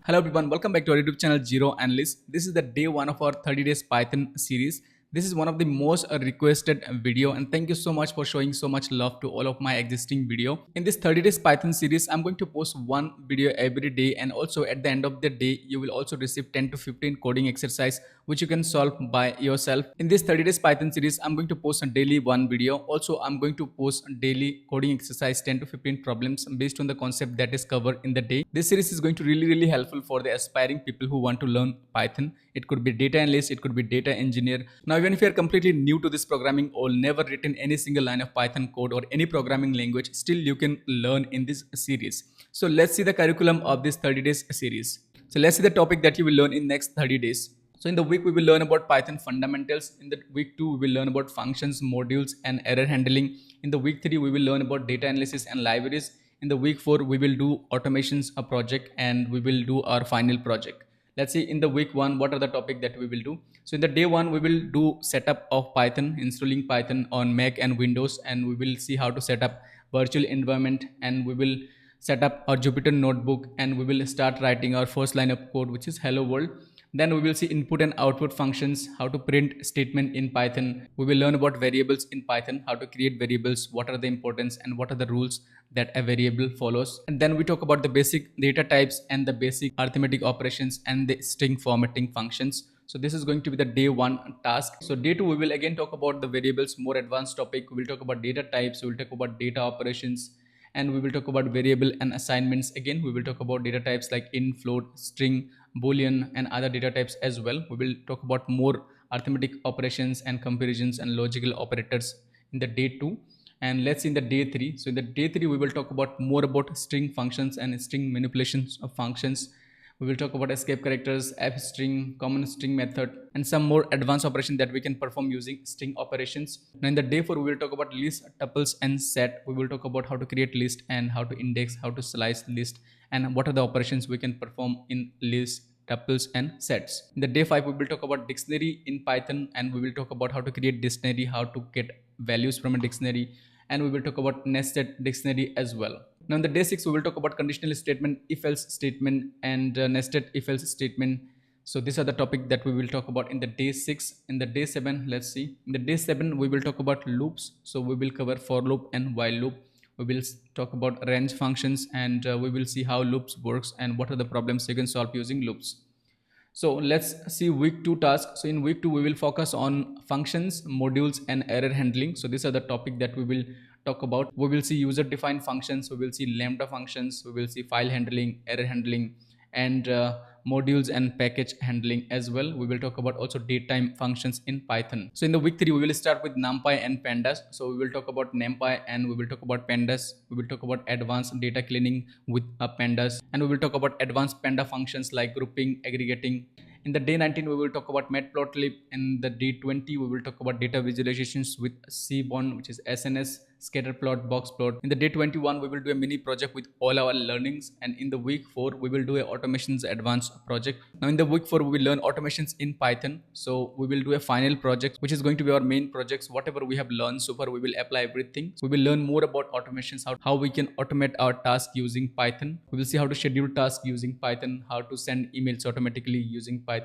Hello everyone, welcome back to our YouTube channel Zero Analysts. This is the day one of our 30 days Python series. This is one of the most requested video, and thank you so much for showing so much love to all of my existing video. In this 30 days Python series, I'm going to post one video every day, and also at the end of the day, you will also receive 10 to 15 coding exercise which you can solve by yourself. In this 30 days Python series, I'm going to post a daily one video. Also, I'm going to post daily coding exercise 10 to 15 problems based on the concept that is covered in the day. This series is going to really helpful for the aspiring people who want to learn Python. It could be data analyst, it could be data engineer. Now, even if you are completely new to this programming or never written any single line of Python code or any programming language, still you can learn in this series. So let's see the curriculum of this 30 days series. So let's see the topic that you will learn in next 30 days. So in the week, we will learn about Python fundamentals. In the week 2, we will learn about functions, modules, and error handling. In the week 3, we will learn about data analysis and libraries. In the week 4, we will do automations, a project, and we will do our final project. Let's see in the week 1, what are the topic that we will do. So in the day 1, we will do setup of Python, installing Python on Mac and Windows, and we will see how to set up virtual environment, and we will set up our Jupyter notebook, and we will start writing our first line of code, which is hello world. Then we will see input and output functions, how to print statement in Python. We will learn about variables in Python, how to create variables, what are the importance and what are the rules that a variable follows. And then we talk about the basic data types and the basic arithmetic operations and the string formatting functions. So this is going to be the day 1 task. So day 2, we will again talk about the variables, more advanced topic. We will talk about data types, we will talk about data operations, and we will talk about variable and assignments. Again, we will talk about data types like int, float, string, boolean, and other data types as well. We will talk about more arithmetic operations and comparisons and logical operators in the day 2. And let's see in the day 3. So in the day 3, we will talk about more about string functions and string manipulations of functions. We will talk about escape characters, f string, common string method, and some more advanced operation that we can perform using string operations. Now in the day 4, we will talk about list, tuples, and set. We will talk about how to create list and how to index, how to slice list, and what are the operations we can perform in list, tuples, and sets. In the day 5, we will talk about dictionary in Python, and we will talk about how to create dictionary, how to get values from a dictionary, and we will talk about nested dictionary as well. Now in the day 6, we will talk about conditional statement, if-else statement, and nested if-else statement. So these are the topic that we will talk about in the day 6. In the day 7, let's see. In the day 7, we will talk about loops. So we will cover for loop and while loop. We will talk about range functions, and we will see how loops works and what are the problems you can solve using loops. So let's see week 2 task. So in week 2, we will focus on functions, modules, and error handling. So these are the topic that we will talk about. We will see user defined functions, we will see lambda functions, we will see file handling, error handling, and modules and package handling as well. We will talk about also datetime functions in Python. So in the week 3, we will start with NumPy and pandas. So we will talk about NumPy and we will talk about pandas. We will talk about advanced data cleaning with pandas, and we will talk about advanced panda functions like grouping, aggregating. In the day 19, we will talk about matplotlib. In the day 20, we will talk about data visualizations with Seaborn, which is SNS, scatterplot, boxplot. In the day 21, we will do a mini project with all our learnings. And in the week 4, we will do a automations advanced project. Now in the week 4, we will learn automations in Python. So we will do a final project, which is going to be our main projects. Whatever we have learned so far, we will apply everything. We will learn more about automations, how we can automate our task using Python. We will see how to schedule tasks using Python, how to send emails automatically using Python,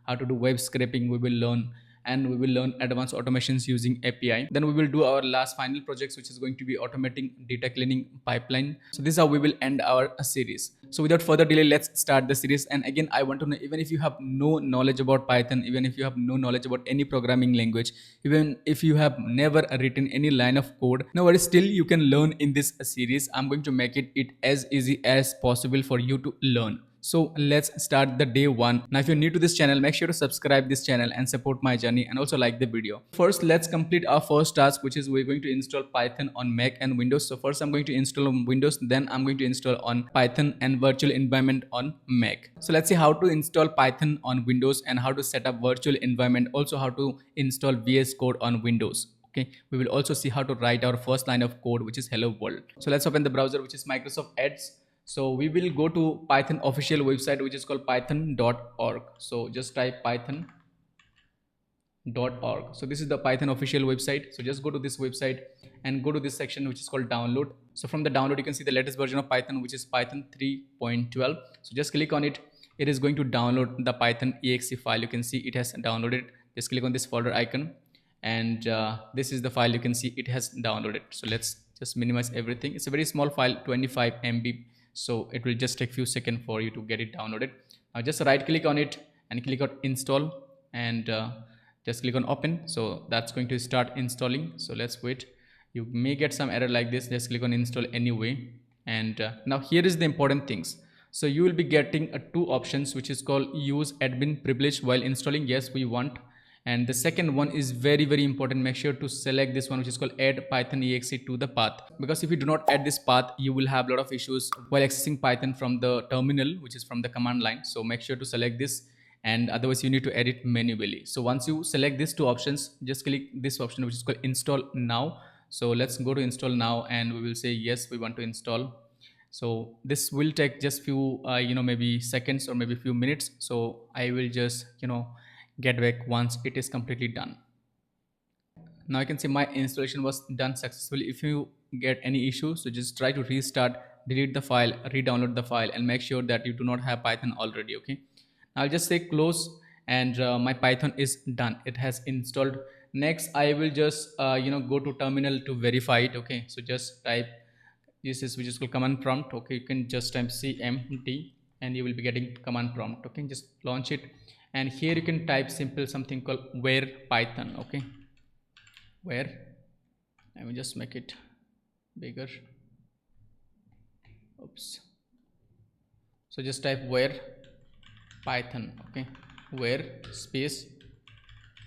how to do web scraping we will learn, and we will learn advanced automations using API. Then we will do our last final projects, which is going to be automating data cleaning pipeline. So this is how we will end our series. So without further delay, let's start the series. And again, I want to know, even if you have no knowledge about Python, even if you have no knowledge about any programming language, even if you have never written any line of code, no worries, still you can learn in this series. I'm going to make it as easy as possible for you to learn. So let's start the day 1. Now if you're new to this channel, make sure to subscribe this channel and support my journey, and also like the video. First, let's complete our first task, which is we're going to install Python on Mac and Windows. So first I'm going to install on Windows, then I'm going to install on Python and virtual environment on Mac. So let's see how to install Python on Windows and how to set up virtual environment, also how to install VS Code on Windows. Okay, we will also see how to write our first line of code, which is hello world. So let's open the browser, which is Microsoft Edge. So we will go to Python official website, which is called python.org. So just type python.org. So this is the Python official website. So just go to this website and go to this section, which is called download. So from the download, you can see the latest version of Python, which is Python 3.12. So just click on it it is going to download the Python exe file. You can see it has downloaded. Just click on this folder icon, and this is the file. You can see it has downloaded. So let's just minimize everything. It's a very small file, 25 MB, so it will just take few seconds for you to get it downloaded. Now just right click on it and click on install, and just click on open. So that's going to start installing. So let's wait. You may get some error like this. Just click on install anyway. And now here is the important things. So you will be getting two options, which is called use admin privilege while installing. Yes, we want. And the second one is very important. Make sure to select this one, which is called add Python exe to the path, because if you do not add this path, you will have a lot of issues while accessing Python from the terminal, which is from the command line. So make sure to select this, and otherwise you need to edit manually. So once you select these two options, just click this option, which is called install now. So let's go to install now, and we will say yes, we want to install. So this will take just few maybe seconds or maybe few minutes. So I will just get back once it is completely done. Now I can see my installation was done successfully. If you get any issues, so just try to restart, delete the file, re-download the file, and make sure that you do not have Python already. Okay, I'll just say close, and my Python is done. It has installed. Next I will just go to terminal to verify it. Okay, so just type this is, which is called command prompt. Okay, you can just type cmd and you will be getting command prompt. Okay, just launch it, and here you can type simple something called where Python. Okay, where, I will just make it bigger. Oops. So just type where Python. Okay, where space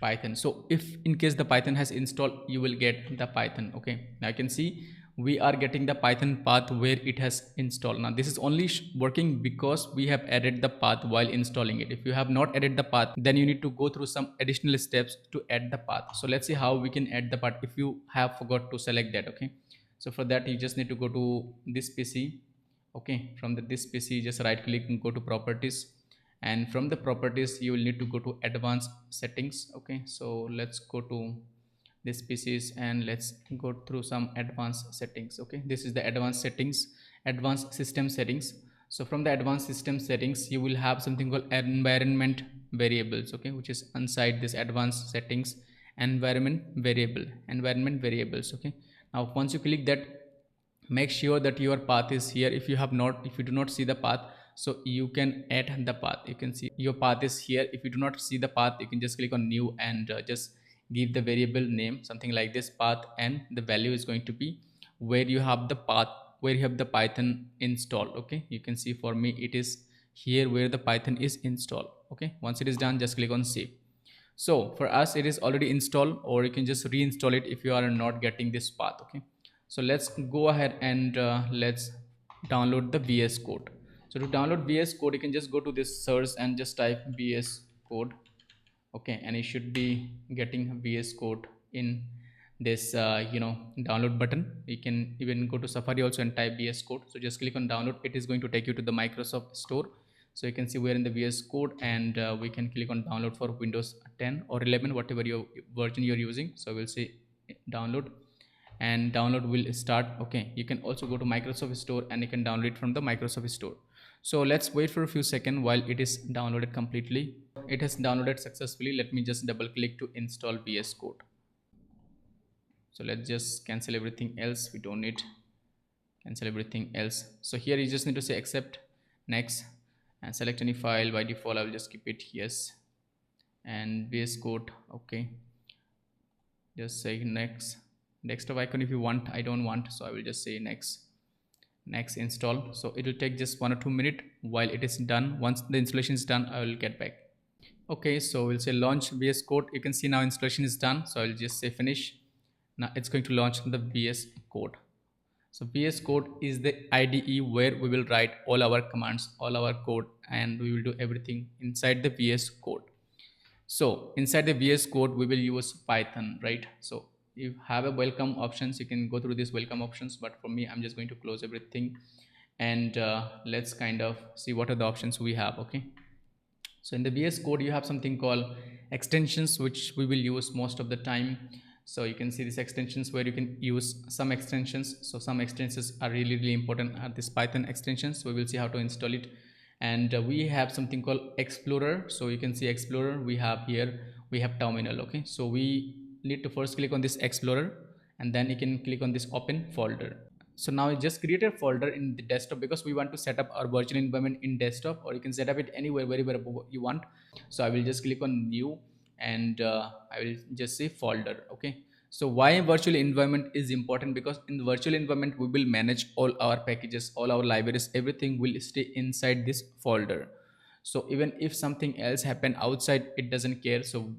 Python. So if in case the Python has installed, you will get the Python. Okay, now you can see we are getting the Python path where it has installed. Now this is only working because we have added the path while installing it. If you have not added the path, then you need to go through some additional steps to add the path. So let's see how we can add the path if you have forgot to select that. Okay, so for that you just need to go to this PC. Okay, from this PC just right click and go to properties, and from the properties you will need to go to advanced settings. Okay, so let's go to this PCs and let's go through some advanced settings. Okay, this is the advanced settings, advanced system settings. So from the advanced system settings you will have something called environment variables. Okay, which is inside this advanced settings, environment variables. Okay, now once you click that, make sure that your path is here. If you do not see the path, so you can add the path. You can see your path is here. If you do not see the path, you can just click on new and just give the variable name something like this path, and the value is going to be where you have the path, where you have the Python installed. Okay, you can see for me it is here where the Python is installed. Okay, once it is done, just click on save. So for us it is already installed, or you can just reinstall it if you are not getting this path. Okay, so let's go ahead and let's download the VS Code. So to download VS Code, you can just go to this search and just type VS Code. Okay, and you should be getting VS Code in this download button. You can even go to Safari also and type VS Code. So just click on download. It is going to take you to the Microsoft Store. So you can see we're in the VS Code, and we can click on download for Windows 10 or 11, whatever your version you're using. So we'll say download, and download will start. Okay, you can also go to Microsoft Store and you can download it from the Microsoft Store. So let's wait for a few seconds while it is downloaded completely. It has downloaded successfully. Let me just double click to install VS Code. So let's just cancel everything else. We don't need cancel everything else. So here you just need to say accept, next, and select any file. By default I will just keep it yes, and VS Code. Okay, just say next, desktop icon if you want. I don't want, so I will just say next, install. So it will take just 1 or 2 minutes while it is done. Once the installation is done, I will get back. Okay, so we'll say launch VS Code. You can see now installation is done, so I'll just say finish. Now it's going to launch the VS Code. So VS Code is the IDE where we will write all our commands, all our code, and we will do everything inside the VS Code. So inside the VS Code we will use Python, right? So you have a welcome options, you can go through these welcome options, but for me I'm just going to close everything, and let's kind of see what are the options we have. Okay, so in the VS Code you have something called extensions, which we will use most of the time. So you can see these extensions where you can use some extensions. So some extensions are really important, are these Python extensions. So we will see how to install it. and we have something called explorer. So you can see explorer, we have here, we have terminal. Okay, so we need to first click on this explorer, and then you can click on this open folder. So now just create a folder in the desktop, because we want to set up our virtual environment in desktop, or you can set up it anywhere, wherever you want. So I will just click on new, and I will just say folder. Okay, so why virtual environment is important? Because in the virtual environment we will manage all our packages, all our libraries, everything will stay inside this folder. So even if something else happen outside, it doesn't care. So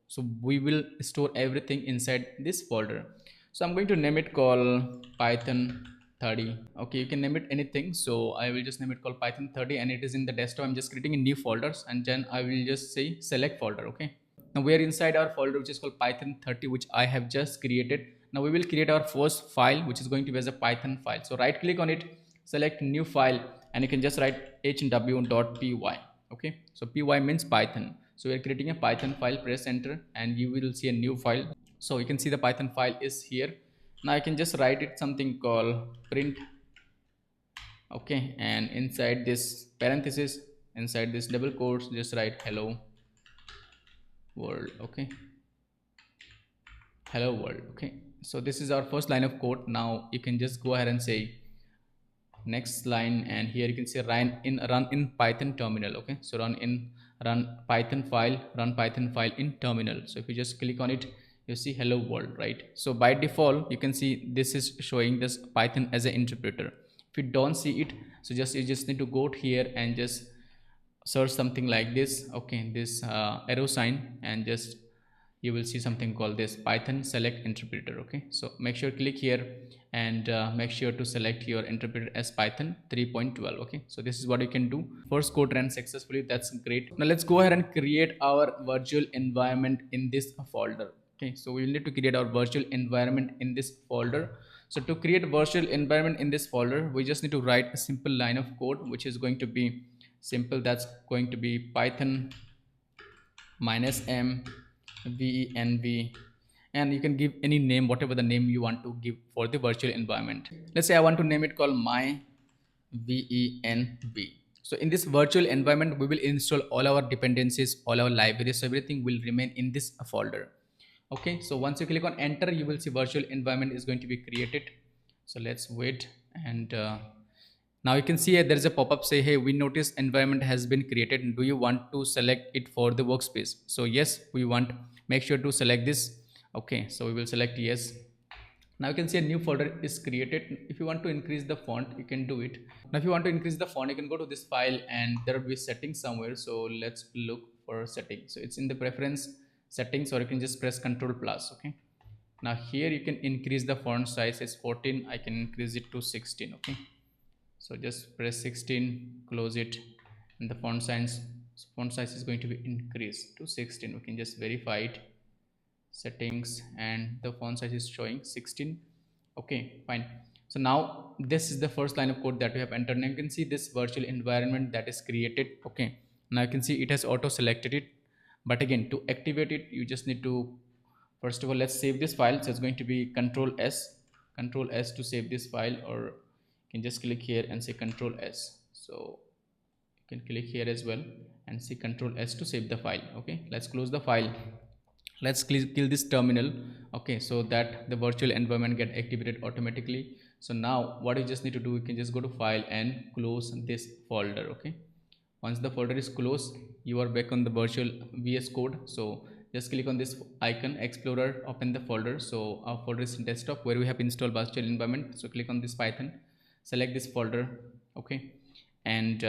so we will store everything inside this folder. So I'm going to name it call python 30. Okay, you can name it anything. So I will just name it called python 30, and it is in the desktop. I'm just creating a new folders, and then I will just say select folder. Okay, now we are inside our folder which is called python 30, which I have just created. Now we will create our first file, which is going to be as a python file. So right click on it, select new file, and you can just write hw.py. Okay, so py means python. So we are creating a python file. Press enter and you will see a new file. So you can see the python file is here. Now I can just write it something called print. Okay, and inside this parenthesis, inside this double quotes, just write hello world. Okay, hello world. Okay, so this is our first line of code. Now you can just go ahead and say next line, and here you can say run in python terminal. Okay, so run python file in terminal. So if you just click on it, you see hello world, right? So by default you can see this is showing this python as an interpreter. If you don't see it, so you just need to go here and just search something like this. Okay, this arrow sign, and just you will see something called this python select interpreter. Okay, so make sure click here, and make sure to select your interpreter as python 3.12. okay, so this is what you can do. First code ran successfully, that's great. Now let's go ahead and create our virtual environment in this folder. Okay, so we will need to create our virtual environment in this folder. So to create a virtual environment in this folder, we just need to write a simple line of code, which is going to be simple. That's going to be python -m venv, and you can give any name, whatever the name you want to give for the virtual environment. Let's say I want to name it called my venv. So in this virtual environment we will install all our dependencies, all our libraries, so everything will remain in this folder. Okay, so once you click on enter, you will see virtual environment is going to be created. So let's wait, and now you can see there is a pop-up say, hey, we notice environment has been created, do you want to select it for the workspace? So yes, we want. Make sure to select this. Okay, so we will select yes. Now you can see a new folder is created. If you want to increase the font, you can do it. Now if you want to increase the font, you can go to this file, and there will be settings somewhere. So let's look for settings. So it's in the preference settings, or you can just press Ctrl plus. Okay, now here you can increase the font size as 14. I can increase it to 16. Okay, so just press 16, close it, and the font size is going to be increased to 16. We can just verify it, settings, and the font size is showing 16. Okay, fine. So now this is the first line of code that we have entered, and you can see this virtual environment that is created. Okay, now you can see it has auto selected it, but again, to activate it, you just need to, first of all, let's save this file. So it's going to be control S to save this file, or you can just click here and say control S. So you can click here as well and see control S to save the file. Okay, let's close the file. Let's kill this terminal. Okay, so that the virtual environment get activated automatically. So now what you just need to do, you can just go to file and close this folder. Okay, once the folder is closed, you are back on the virtual VS Code. So just click on this icon, explorer, open the folder. So our folder is in desktop where we have installed virtual environment. So click on this python, select this folder. Okay, and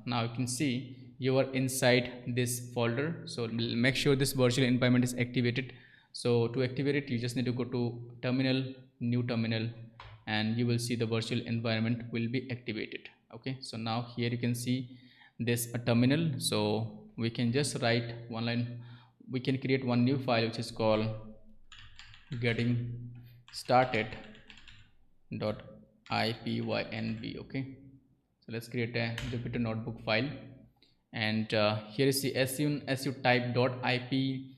now you can see you are inside this folder. So make sure this virtual environment is activated. So to activate it, you just need to go to terminal, new terminal, and you will see the virtual environment will be activated. Okay, so now here you can see this terminal. So we can just write one line. We can create one new file which is called getting started .ipynb. Okay, so let's create a Jupyter notebook file, and here is the as you type .ipynb,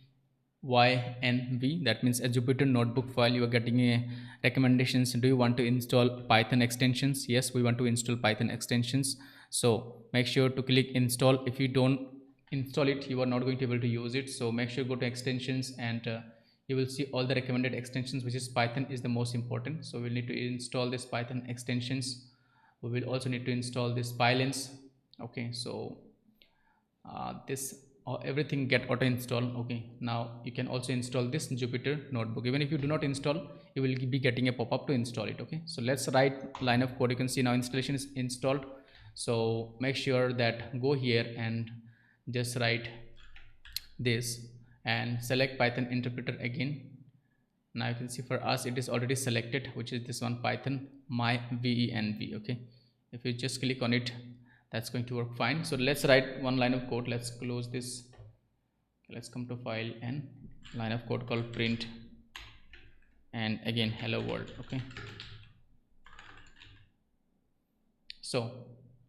that means a Jupyter notebook file, you are getting a recommendations. Do you want to install Python extensions? Yes, we want to install Python extensions. So make sure to click install. If you don't install it, you are not going to be able to use it. So make sure go to extensions, and you will see all the recommended extensions, which is Python is the most important. So we'll need to install this Python extensions. We will also need to install this pylons. Okay, so this everything get auto install. Okay, now you can also install this Jupyter notebook. Even if you do not install, you will be getting a pop-up to install it. Okay, so let's write line of code. You can see now installation is installed. So make sure that go here and just write this and select Python interpreter again. Now you can see for us it is already selected, which is this one, Python my venv. Okay, if you just click on it, that's going to work fine. So let's write one line of code. Let's close this. Let's come to file and line of code called print, and again hello world. Okay, so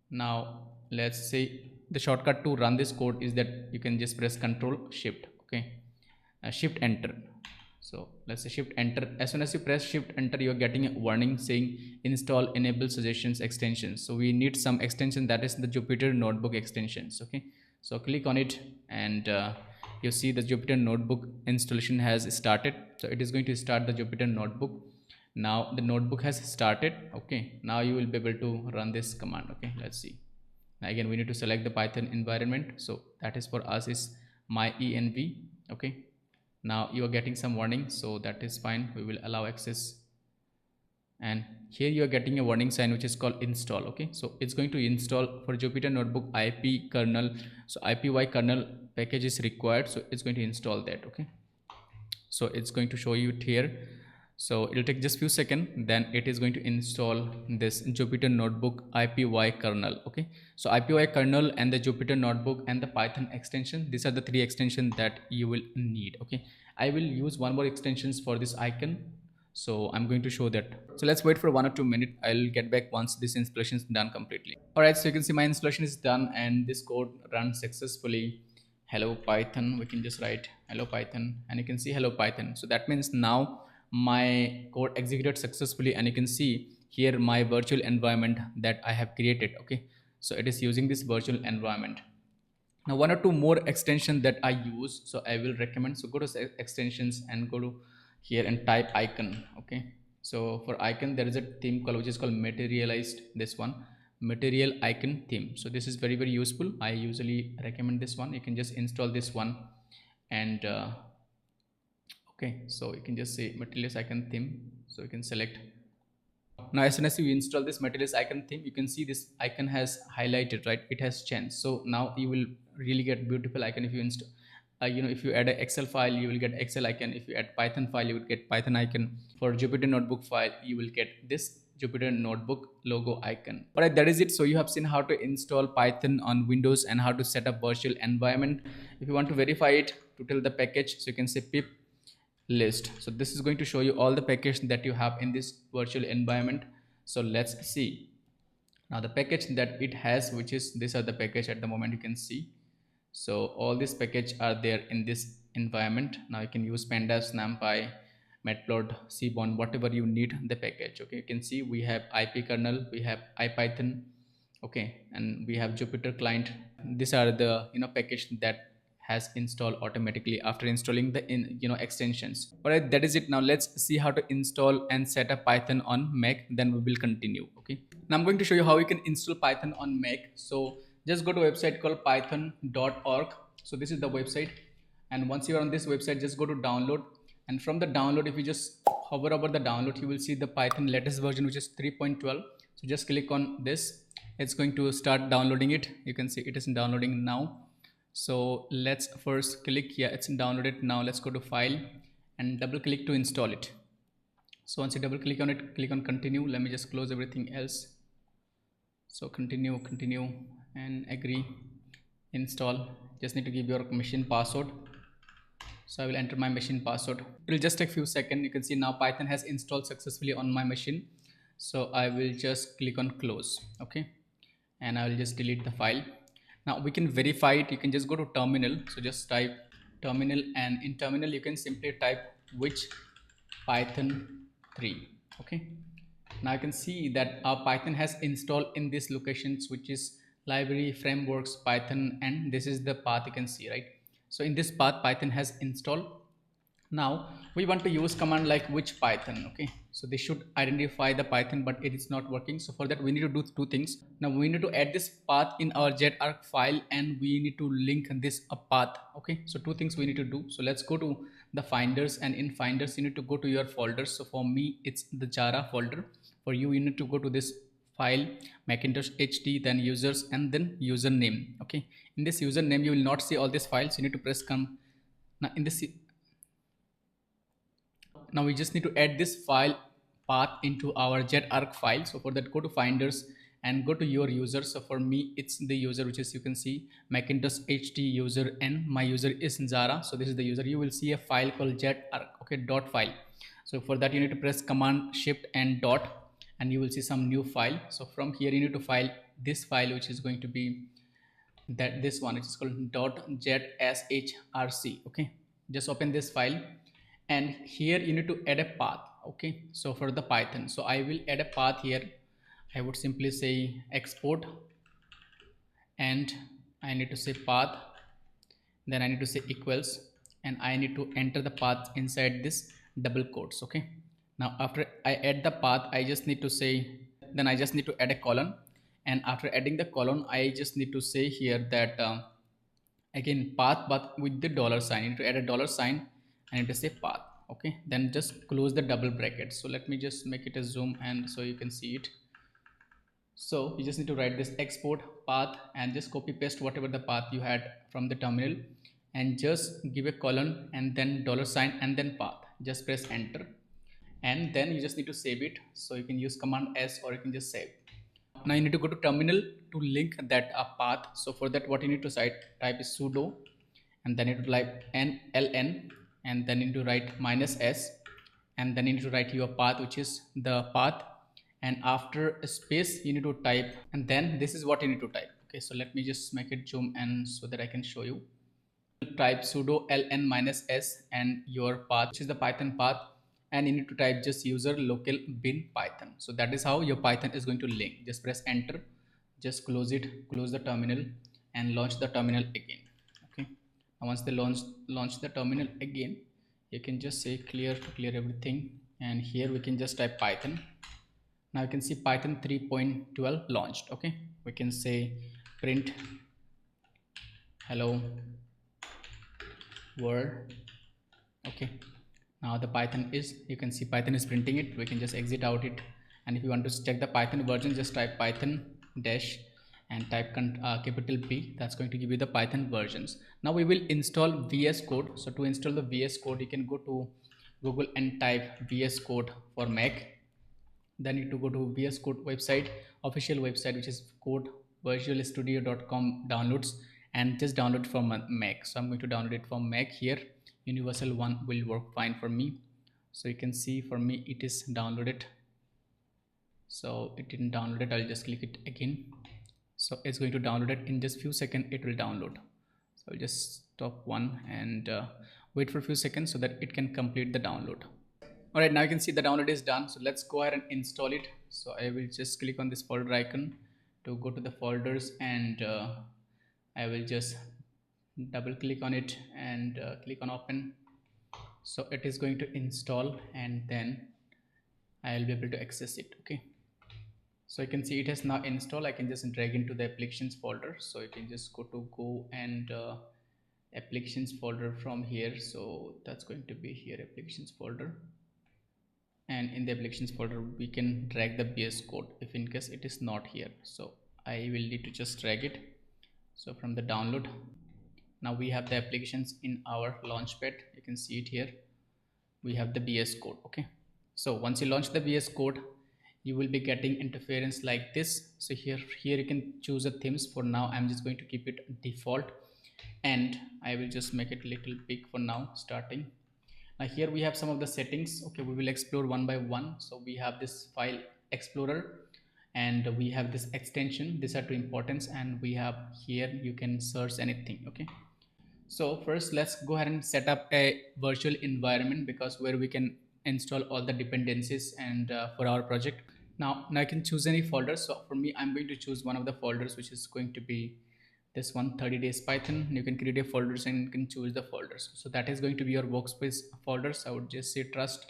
now let's say the shortcut to run this code is that you can just press Control Shift. Okay, Shift Enter. So let's say Shift Enter. As soon as you press Shift Enter, you're getting a warning saying install enable suggestions extensions. So we need some extension, that is the Jupyter notebook extensions. Okay, so click on it, and you see the Jupyter notebook installation has started. So it is going to start the Jupyter notebook. Now the notebook has started. Okay, now you will be able to run this command. Okay, let's see. Now again we need to select the Python environment. So that is for us is my env. Okay, now you are getting some warning, so that is fine. We will allow access, and here you are getting a warning sign which is called install. Okay, so it's going to install for Jupyter notebook IP kernel. So IPY kernel package is required, so it's going to install that. Okay, so it's going to show you it here. So it'll take just few seconds, then it is going to install this Jupyter notebook IPY kernel. Okay, so IPY kernel and the Jupyter notebook and the Python extension, these are the three extensions that you will need. Okay, I will use one more extensions for this icon, so I'm going to show that. So let's wait for 1 or 2 minutes. I'll get back once this installation is done completely. All right, so you can see my installation is done and this code runs successfully. Hello Python, we can just write hello Python, and you can see hello Python. So that means now my code executed successfully, and you can see here my virtual environment that I have created. Okay, so it is using this virtual environment. Now 1 or 2 more extension that I use, so I will recommend. So go to extensions and go to here and type icon. Okay, so for icon there is a theme called which is called materialized, this one, material icon theme. So this is very useful. I usually recommend this one. You can just install this one, and okay, so you can just say materials icon theme. So you can select. Now as soon as you install this materials icon theme, you can see this icon has highlighted, right? It has changed. So now you will really get beautiful icon. If you install if you add an Excel file, you will get Excel icon. If you add Python file, you will get Python icon. For Jupyter notebook file, you will get this Jupyter notebook logo icon. All right, that is it. So you have seen how to install Python on Windows and how to set up virtual environment. If you want to verify it, to tell the package, so you can say pip list. So this is going to show you all the packages that you have in this virtual environment. So let's see now the package that it has, which is these are the package at the moment. You can see, so all these packages are there in this environment. Now you can use pandas, numpy, matplot, seaborn, whatever you need the package. Okay, you can see we have IP kernel, we have ipython. Okay, and we have Jupyter client. These are the package that has installed automatically after installing the extensions. All right, that is it. Now let's see how to install and set up Python on Mac, then we will continue. Okay, now I'm going to show you how you can install Python on Mac. So just go to a website called python.org. So this is the website, and once you're on this website, just go to download, and from the download, if you just hover over the download, you will see the Python latest version, which is 3.12. so just click on this. It's going to start downloading it. You can see it is downloading now. So let's first click here. It's downloaded. Now let's go to file and double click to install it. So once you double click on it, click on continue. Let me just close everything else. So continue and agree, install. Just need to give your machine password. So I will enter my machine password. It will just take a few seconds. You can see now Python has installed successfully on my machine. So I will just click on close. Okay, and I will just delete the file. Now we can verify it. You can just go to terminal. So just type terminal, and in terminal you can simply type which Python 3. Okay, now you can see that our Python has installed in these locations, which is library frameworks Python, and this is the path you can see, right? So in this path Python has installed. Now we want to use command like which Python. Okay, so they should identify the Python, but it is not working. So for that we need to do two things. Now we need to add this path in our jetarc file, and we need to link this a path. Okay, so two things we need to do. So let's go to the finders, and in finders you need to go to your folders. So for me it's the Jara folder. For you, you need to go to this file Macintosh HD, then users, and then username. Okay, in this username you will not see all these files. You need to press come. Now in this, now we just need to add this file path into our jetarc file. So for that, go to finders and go to your user. So for me it's the user, which is, you can see, Macintosh HD user, and my user is Zara. So this is the user. You will see a file called jetarc. Okay, dot file. So for that you need to press command shift and dot, and you will see some new file. So from here you need to file this file, which is going to be that this one, which is called .zshrc. Okay, just open this file, and here you need to add a path. Okay, so for the Python, so I will add a path here. I would simply say export, and I need to say path, then I need to say equals, and I need to enter the path inside this double quotes. Okay, now after I add the path, I just need to say, then I just need to add a colon, and after adding the colon I just need to say here that again path, but with the dollar sign. I need to add a dollar sign. I need to say path. Okay, then just close the double bracket. So let me just make it a zoom, and so you can see it. So you just need to write this export path, and just copy paste whatever the path you had from the terminal, and just give a colon and then dollar sign and then path. Just press enter, and then you just need to save it. So you can use command S, or you can just save. Now you need to go to terminal to link that path. So for that, what you need to type is sudo, and then you need to type nln, and then you need to write -s, and then you need to write your path, which is the path, and after a space you need to type, and then this is what you need to type. Okay, so let me just make it zoom and so that I can show you. Type sudo ln -s and your path, which is the Python path, and you need to type just user local bin Python. So that is how your Python is going to link. Just press enter, just close it, close the terminal, and launch the terminal again. Okay, now once they launch the terminal again, you can just say clear to clear everything, and here we can just type Python. Now you can see Python 3.12 launched. Okay, we can say print hello world. Okay, now the Python is, you can see Python is printing it. We can just exit out it, and if you want to check the Python version, just type python dash and type capital P. That's going to give you the Python versions. Now we will install VS Code. So to install the VS Code, you can go to Google and type VS Code for Mac. Then you need to go to VS Code website, official website, which is codevisualstudio.com downloads, and just download from Mac. So I'm going to download it from Mac here. Universal one will work fine for me. So you can see for me it is downloaded. So it didn't download it. I'll just click it again. So it's going to download it. In just few seconds it will download. So I'll just stop one and wait for a few seconds so that it can complete the download. Alright, now you can see the download is done. So let's go ahead and install it. So I will just click on this folder icon to go to the folders, and I will just double click on it and click on open. So it is going to install, and then I'll be able to access it. Okay, so you can see it has now installed. I can just drag into the applications folder. So you can just go and applications folder from here. So that's going to be here, applications folder, and in the applications folder we can drag the VS Code if in case it is not here. So I will need to just drag it. So from the download, now we have the applications in our launchpad. You can see it here. We have the VS Code. Okay, so once you launch the VS Code, you will be getting interference like this. So here you can choose a themes. For now I'm just going to keep it default, and I will just make it a little big for now starting. Now here we have some of the settings. Okay, we will explore one by one. So we have this file explorer, and we have this extension. These are two importance, and we have here you can search anything. Okay, so first let's go ahead and set up a virtual environment, because where we can install all the dependencies and for our project. Now I can choose any folder. So for me, I'm going to choose one of the folders, which is going to be this one, 30 days Python. You can create a folders and you can choose the folders. So that is going to be your workspace folders. I would just say trust.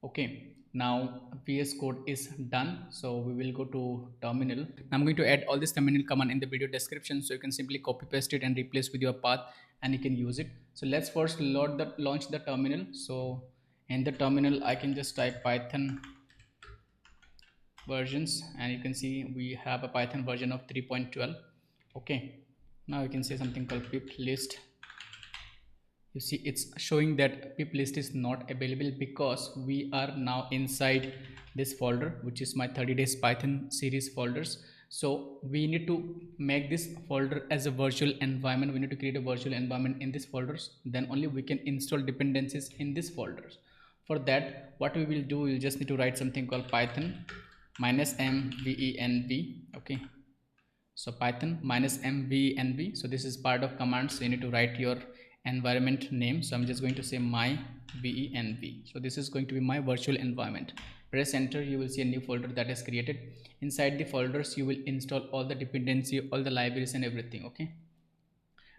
Okay, now VS Code is done, so we will go to terminal. I'm going to add all this terminal command in the video description, so you can simply copy paste it and replace with your path and you can use it. So let's first launch the terminal. So in the terminal I can just type Python versions, and you can see we have a Python version of 3.12. okay, now you can say something called pip list. You see it's showing that pip list is not available because we are now inside this folder, which is my 30 days Python series folders. So we need to make this folder as a virtual environment. We need to create a virtual environment in these folders, then only we can install dependencies in these folders. For that, what we will do, we'll just need to write something called python minus mvenv. okay, so python minus mvenv. So this is part of commands, so you need to write your environment name. So I'm just going to say my venv. So this is going to be my virtual environment. Press enter, you will see a new folder that is created. Inside the folders you will install all the dependency, all the libraries and everything. okay,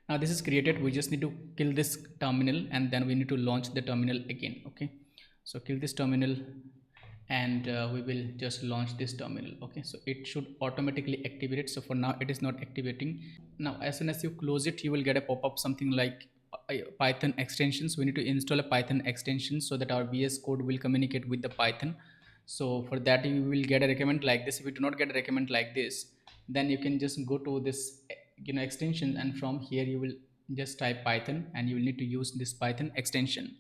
now this is created. We just need to kill this terminal and then we need to launch the terminal again. okay, so kill this terminal and we will just launch this terminal. okay, so it should automatically activate it. So for now it is not activating. Now as soon as you close it, you will get a pop-up something like Python extensions. We need to install a Python extension so that our VS Code will communicate with the Python. So for that you will get a recommend like this. If you do not get a recommend like this, then you can just go to this extension, and from here you will just type Python and you will need to use this Python extension.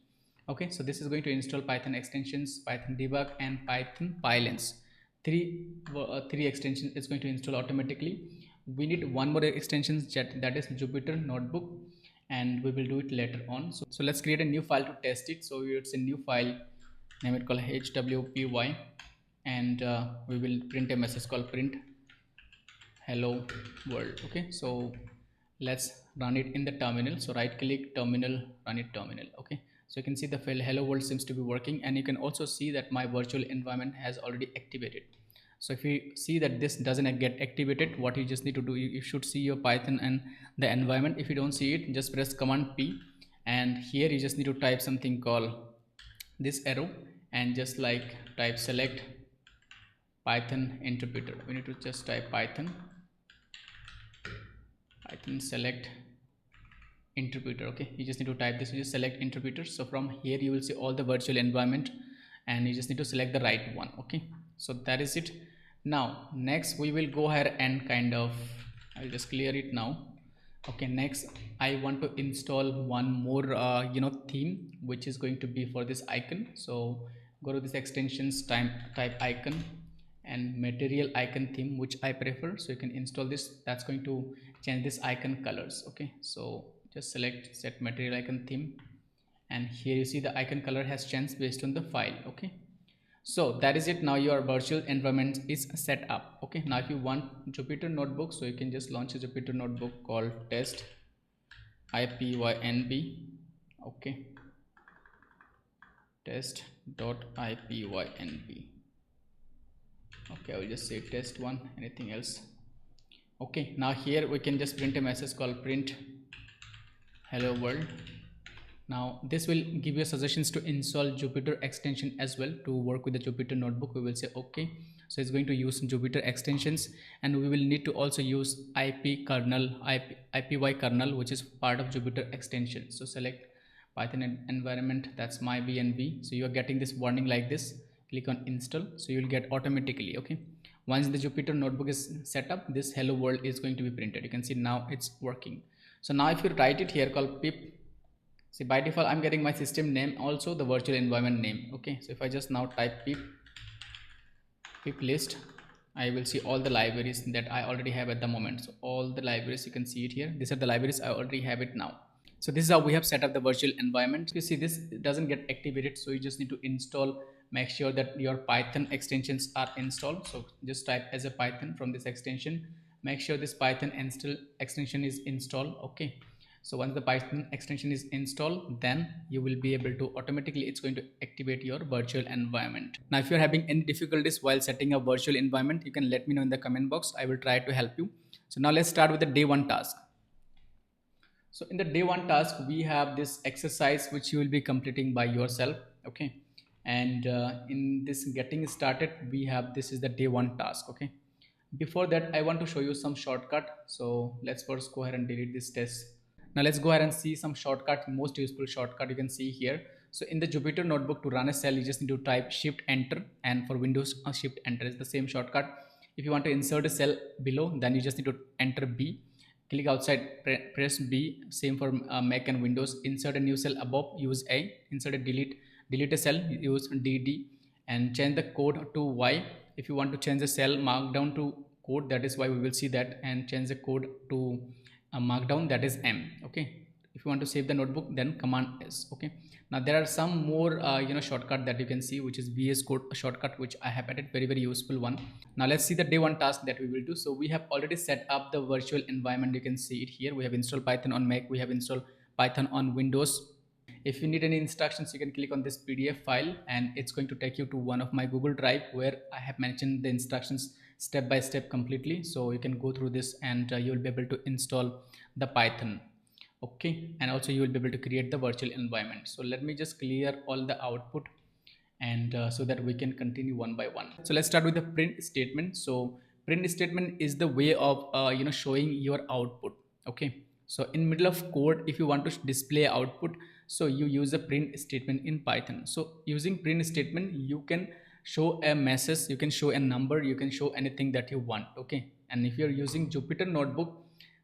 okay, so this is going to install Python extensions, Python debug and Python pylons. Three extensions is going to install automatically. We need one more extension, that is Jupyter Notebook, and we will do it later on. So let's create a new file to test it. So it's a new file, name it called hwpy, and we will print a message called print hello world. okay, so let's run it in the terminal. So right click terminal, run it terminal. okay, so you can see the file hello world seems to be working, and you can also see that my virtual environment has already activated. So if you see that this doesn't get activated, what you just need to do, you should see your Python and the environment. If you don't see it, just press command P, and here you just need to type something called this arrow and just like type select Python interpreter. We need to just type Python select interpreter. okay, you just need to type this. You just select interpreter. So from here you will see all the virtual environment and you just need to select the right one. okay, so that is it. Now next we will go ahead and kind of, I'll just clear it now. okay, next I want to install one more theme, which is going to be for this icon. So go to this extensions, type icon and material icon theme, which I prefer. So you can install this. That's going to change this icon colors. okay, so just select set material icon theme, and here you see the icon color has changed based on the file. okay, so that is it. Now your virtual environment is set up. okay, now if you want Jupyter Notebook, so you can just launch a Jupyter Notebook called test ipynb. okay, test.ipynb. okay, I will just say test one, anything else. okay, now here we can just print a message called print hello world. Now this will give you suggestions to install Jupyter extension as well to work with the Jupyter Notebook. We will say okay, so it's going to use Jupyter extensions, and we will need to also use ipy kernel, which is part of Jupyter extension. So select Python environment, that's my VNV. So you are getting this warning like this, click on install, so you will get automatically. okay, once the Jupyter Notebook is set up, this hello world is going to be printed. You can see now it's working. So now if you write it here called pip, see by default I'm getting my system name, also the virtual environment name. okay, so if I just now type pip list, I will see all the libraries that I already have at the moment. So all the libraries, you can see it here. These are the libraries, I already have it now. So this is how we have set up the virtual environment. You see this doesn't get activated, so you just need to install, make sure that your Python extensions are installed. So just type as a Python from this extension, make sure this Python extension is installed. okay, So once the Python extension is installed, then you will be able to automatically, it's going to activate your virtual environment. Now if you're having any difficulties while setting a virtual environment, you can let me know in the comment box. I will try to help you. So now let's start with the day one task. So in the day one task, we have this exercise which you will be completing by yourself. Okay. And in this getting started, we have, this is the day one task. Okay. Before that, I want to show you some shortcut. So let's first go ahead and delete this test. Now let's go ahead and see some shortcut, most useful shortcut you can see here. So in the Jupyter notebook, to run a cell, you just need to type shift enter, and for Windows, shift enter is the same shortcut. If you want to insert a cell below, then you just need to enter B. Click outside, press B. Same for Mac and Windows. Insert a new cell above, use A. Insert a delete a cell, use DD, and change the code to Y. If you want to change the cell markdown to code, that is Y, we will see that, and change the code to markdown, that is M. Okay. If you want to save the notebook, then command S. Okay. Now there are some more shortcut that you can see, which is VS Code shortcut, which I have added, very useful one. Now let's see the day one task that we will do. So we have already set up the virtual environment. You can see it here. We have installed Python on Mac, we have installed Python on Windows. If you need any instructions, you can click on this PDF file, and it's going to take you to one of my Google Drive where I have mentioned the instructions step by step completely. So you can go through this, and you will be able to install the Python. Okay, and also you will be able to create the virtual environment. So let me just clear all the output, and so that we can continue one by one. So let's start with the print statement. So print statement is the way of showing your output. Okay, so in middle of code, if you want to display output, so you use a print statement in Python. So using print statement, you can show a message, you can show a number, you can show anything that you want. Okay, and if you're using Jupyter notebook,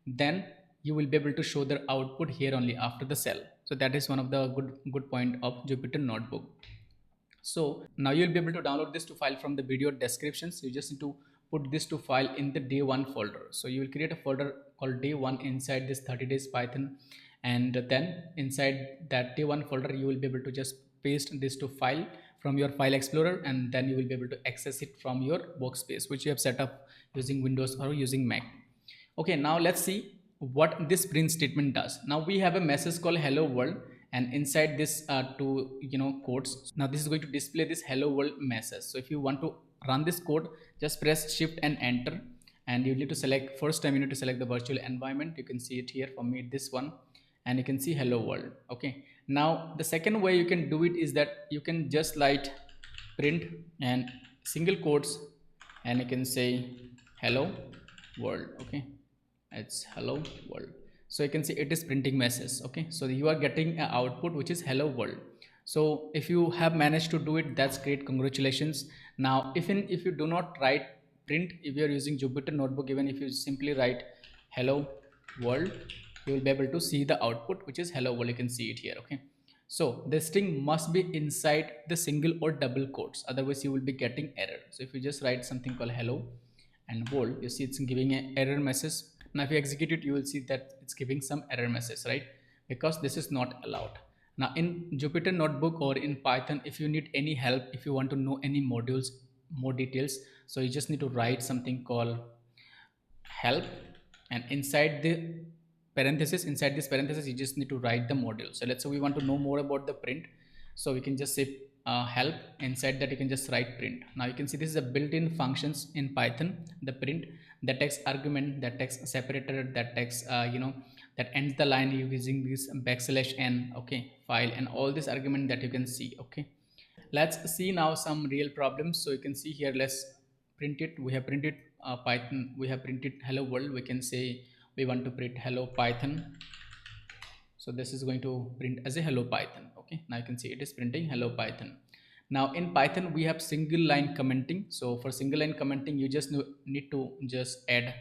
then you will be able to show the output here only after the cell. So that is one of the good point of Jupyter notebook. So now you'll be able to download this to file from the video descriptions. You just need to put this to file in the day one folder. So you will create a folder called day one inside this 30 days Python, and then inside that day one folder, you will be able to just paste this to file from your file explorer, and then you will be able to access it from your workspace, which you have set up using Windows or using Mac. Okay, now let's see what this print statement does. Now we have a message called hello world, and inside this two codes, now this is going to display this hello world message. So if you want to run this code, just press shift and enter, and you need to select, first time you need to select the virtual environment. You can see it here, for me this one, and you can see hello world. Okay, now the second way you can do it is that you can just write print and single quotes, and you can say hello world. Okay, it's hello world. So you can see it is printing message. Okay, so you are getting an output which is hello world. So if you have managed to do it, that's great, congratulations. Now even if you do not write print, if you are using Jupyter notebook, even if you simply write hello world, you will be able to see the output which is hello world. You can see it here. Okay, so the string must be inside the single or double quotes, otherwise you will be getting error. So if you just write something called hello and world, you see it's giving an error message. Now if you execute it, you will see that it's giving some error message, right? Because this is not allowed. Now in Jupyter notebook or in Python, if you need any help, if you want to know any modules, more details, so you just need to write something called help, and inside the parenthesis, inside this parenthesis, you just need to write the module. So let's say we want to know more about the print, so we can just say help. Inside that you can just write print. Now you can see this is a built-in functions in Python, the print, the text argument, the text separator, that text that ends the line using this \n. Okay, file, and all this argument that you can see. Okay, let's see now some real problems. So you can see here, let's print it. We have printed Python, we have printed hello world. We can say we want to print hello Python. So this is going to print as a hello Python. Okay, now you can see it is printing hello Python. Now in Python we have single line commenting. So for single line commenting, you just need to just add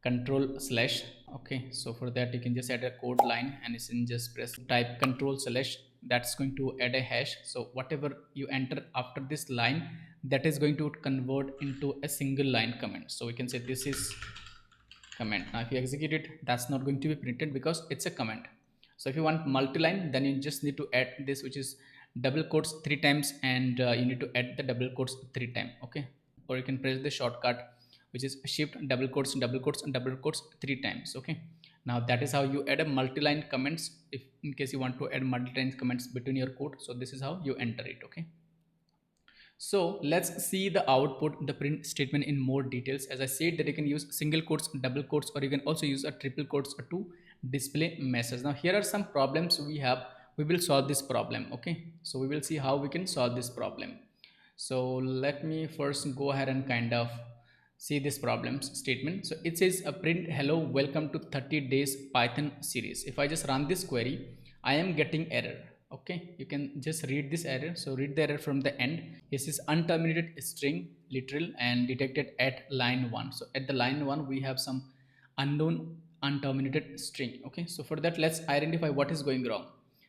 control slash. Okay, so for that you can just add a code line, and you can just press type control slash. That's going to add a hash. So whatever you enter after this line, that is going to convert into a single line comment. So we can say this is comment. Now if you execute it, that's not going to be printed because it's a comment. So if you want multi-line, then you just need to add this, which is double quotes 3 times, and you need to add the double quotes 3 times. Okay, or you can press the shortcut, which is shift double quotes and double quotes 3 times. Okay, Now that is how you add a multi-line comments, if in case you want to add multi-line comments between your code. So this is how you enter it. Okay, so let's see the output, the print statement in more details. As I said that you can use single quotes, double quotes, or you can also use a triple quotes to display message. Now here are some problems we have. We will solve this problem. Okay, so we will see how we can solve this problem. So let me first go ahead and kind of see this problems statement. So it says a print hello, welcome to 30 days Python series. If I just run this query, I am getting error. Okay, you can just read this error. So read the error from the end. This is unterminated string literal and detected at line 1. So at the line 1 we have some unknown unterminated string. Okay, so for that let's identify what is going wrong.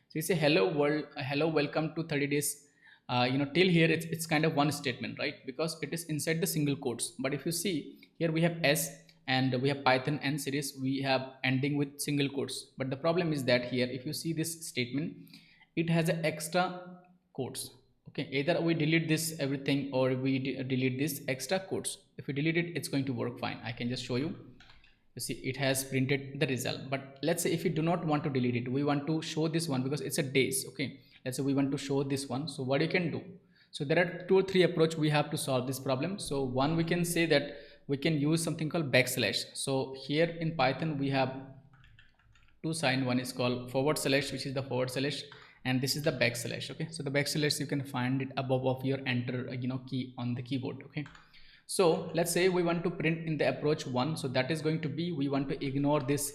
So you say hello world, hello welcome to 30 days. Till here it's kind of one statement, right? Because it is inside the single quotes. But if you see here we have s and we have Python and series, we have ending with single quotes. But the problem is that here if you see this statement, it has an extra quotes. Okay, either we delete this everything or we delete this extra quotes. If we delete it, it's going to work fine. I can just show you. You see it has printed the result. But let's say if we do not want to delete it, we want to show this one because it's a days. Okay, let's say we want to show this one. So what you can do, so there are 2 or 3 approach we have to solve this problem. So one, we can say that we can use something called backslash. So here in Python we have 2 sign. One is called forward slash, which is the forward slash, and this is the backslash. Okay, so the backslash you can find it above of your enter key on the keyboard. Okay, so let's say we want to print in the approach 1. So that is going to be, we want to ignore this,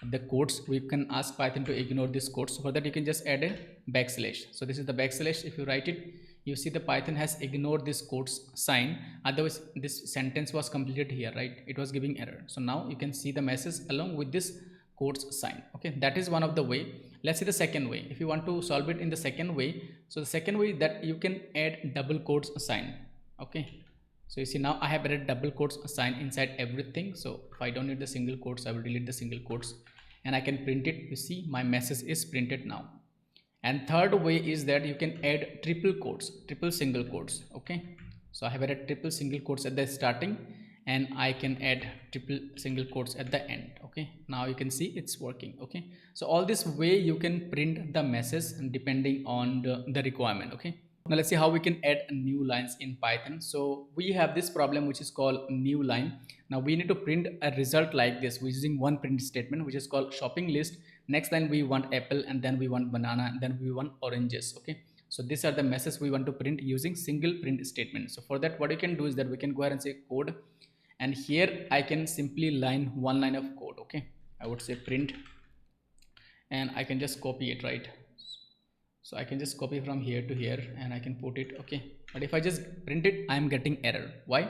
the quotes. We can ask Python to ignore this quotes. So for that you can just add a backslash. So this is the backslash. If you write it, you see the Python has ignored this quotes sign. Otherwise this sentence was completed here, right? It was giving error. So now you can see the message along with this quotes sign. Okay, that is one of the way. Let's see the second way. If you want to solve it in the second way, so the second way that you can add double quotes sign. Okay, so you see now I have added double quotes sign inside everything. So if I don't need the single quotes, I will delete the single quotes and I can print it. You see my message is printed now. And third way is that you can add triple quotes, triple single quotes. Okay, so I have added triple single quotes at the starting and I can add triple single quotes at the end. Okay, now you can see it's working. Okay, so all this way you can print the message depending on the requirement. Okay, now let's see how we can add new lines in Python. So we have this problem which is called new line. Now we need to print a result like this using one print statement which is called shopping list. Next line we want apple, and then we want banana, and then we want oranges. Okay, so these are the messages we want to print using single print statement. So for that what you can do is that we can go ahead and say code, and here I can simply line one line of code. Okay, I would say print, and I can just copy it, right? So I can just copy from here to here and I can put it. Okay, but if I just print it, I'm getting error. Why?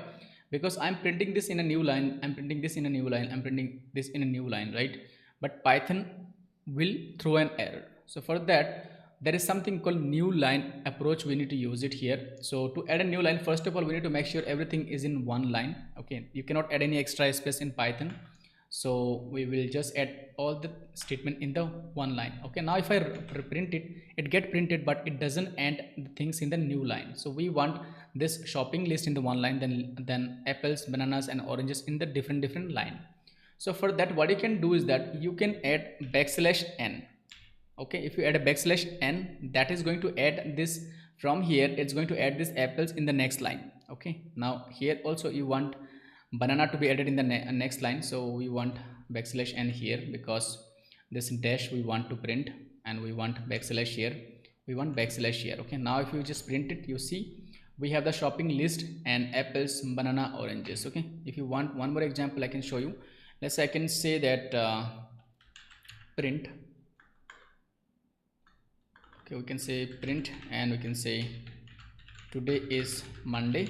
Because I'm printing this in a new line, I'm printing this in a new line, I'm printing this in a new line, right? But Python will throw an error. So for that there is something called new line approach. We need to use it here. So to add a new line, first of all we need to make sure everything is in one line. Okay, you cannot add any extra space in Python. So we will just add all the statement in the one line. Okay, now if I print it, it get printed but it doesn't add the things in the new line. So we want this shopping list in the one line, then apples, bananas and oranges in the different line. So for that what you can do is that you can add backslash n. Okay, if you add a backslash n, that is going to add this from here, it's going to add this apples in the next line. Okay, now here also you want banana to be added in the next line. So we want backslash n here because this dash we want to print, and we want backslash here, we want backslash here. Okay, now if you just print it, you see we have the shopping list and apples, banana, oranges. Okay, if you want one more example I can show you. Let's say I can say that print. Okay, we can say print and we can say today is Monday.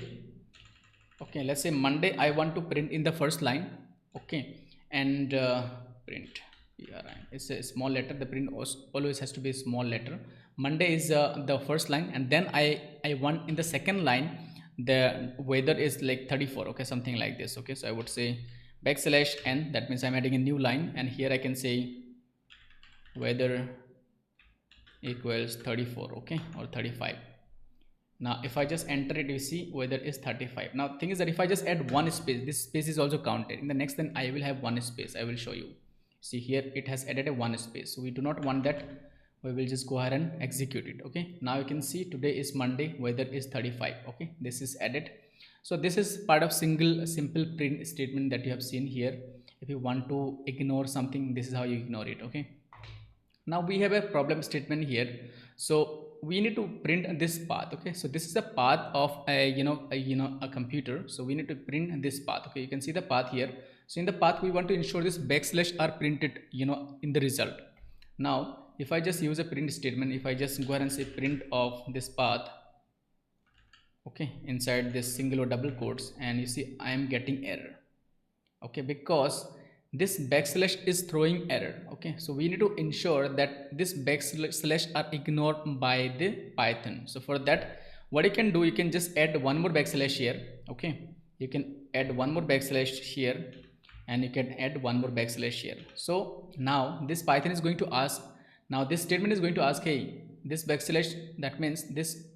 Okay, let's say Monday I want to print in the first line. Okay, and print, it's a small letter. The print always has to be a small letter. Monday is the first line, and then I want in the second line the weather is like 34. Okay, something like this. Okay, so I would say backslash n, that means I'm adding a new line, and here I can say weather equals 34. Okay, or 35. Now if I just enter it, you see weather is 35. Now thing is that if I just add one space, this space is also counted. In the next then I will have one space. I will show you. See here it has added a one space, so we do not want that. We will just go ahead and execute it. Okay, now you can see today is Monday, weather is 35. Okay, this is added. So this is part of single simple print statement that you have seen here. If you want to ignore something, this is how you ignore it. Okay, now we have a problem statement here, so we need to print this path. Okay, so this is the path of a computer, so we need to print this path. Okay, you can see the path here. So in the path we want to ensure this backslash are printed in the result. Now if I just use a print statement, if I just go ahead and say print of this path, okay, inside this single or double quotes, and you see I am getting error. Okay, because this backslash is throwing error. Okay, so we need to ensure that this backslash are ignored by the Python. So for that, what you can do, you can just add one more backslash here. Okay, you can add one more backslash here, and you can add one more backslash here. So now this Python is going to ask, now this statement is going to ask, hey, this backslash, that means this,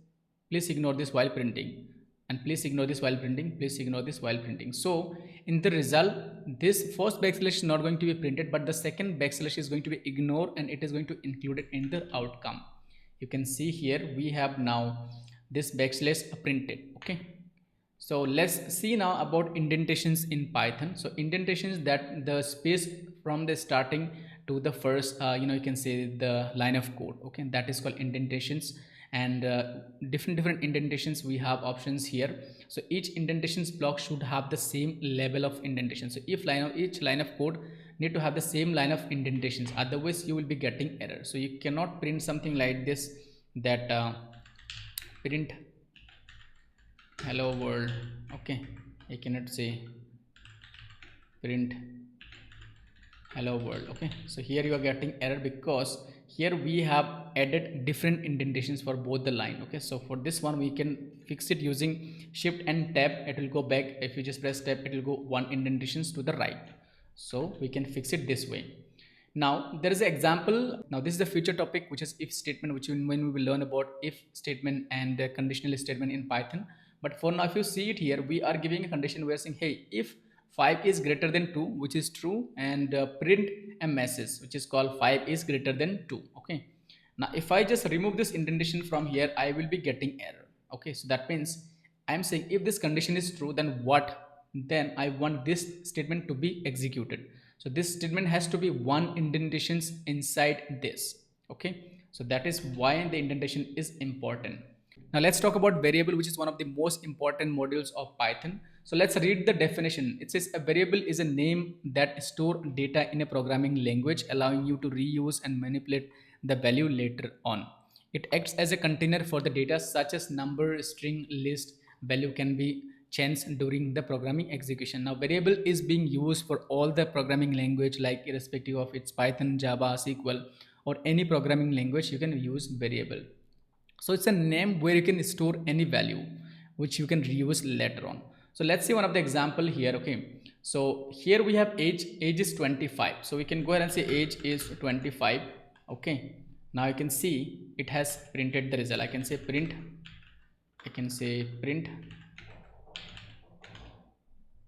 please ignore this while printing, and please ignore this while printing, please ignore this while printing. So in the result, this first backslash is not going to be printed, but the second backslash is going to be ignored, and it is going to include it in the outcome. You can see here we have now this backslash printed. Okay, so let's see now about indentations in Python. So indentations, that the space from the starting to the first you can say the line of code. Okay, that is called indentations. And different indentations, we have options here. So each indentations block should have the same level of indentation. So if each line of code need to have the same line of indentations, otherwise you will be getting error. So you cannot print something like this, that print hello world. Okay, I cannot say print hello world. Okay, so here you are getting error because here we have added different indentations for both the line. Okay, so for this one we can fix it using shift and tab, it will go back. If you just press tab, it will go one indentations to the right. So we can fix it this way. Now there is an example. Now this is the future topic, which is if statement, which when we will learn about if statement and the conditional statement in Python. But for now, if you see it here, we are giving a condition. We are saying, hey, if 5 is greater than 2, which is true, and print a message which is called 5 is greater than 2. Okay, now if I just remove this indentation from here, I will be getting error. Okay, so that means I'm saying if this condition is true, then what, then I want this statement to be executed. So this statement has to be one indentations inside this. Okay, so that is why the indentation is important. Now let's talk about variable, which is one of the most important modules of Python. So let's read the definition. It says a variable is a name that store data in a programming language, allowing you to reuse and manipulate the value later on. It acts as a container for the data such as number, string, list. Value can be changed during the programming execution. Now variable is being used for all the programming language, like irrespective of its Python, Java, SQL, or any programming language, you can use variable. So it's a name where you can store any value which you can reuse later on. So let's see one of the example here. Okay, so here we have age is 25, so we can go ahead and say age is 25. Okay, now you can see it has printed the result. I can say print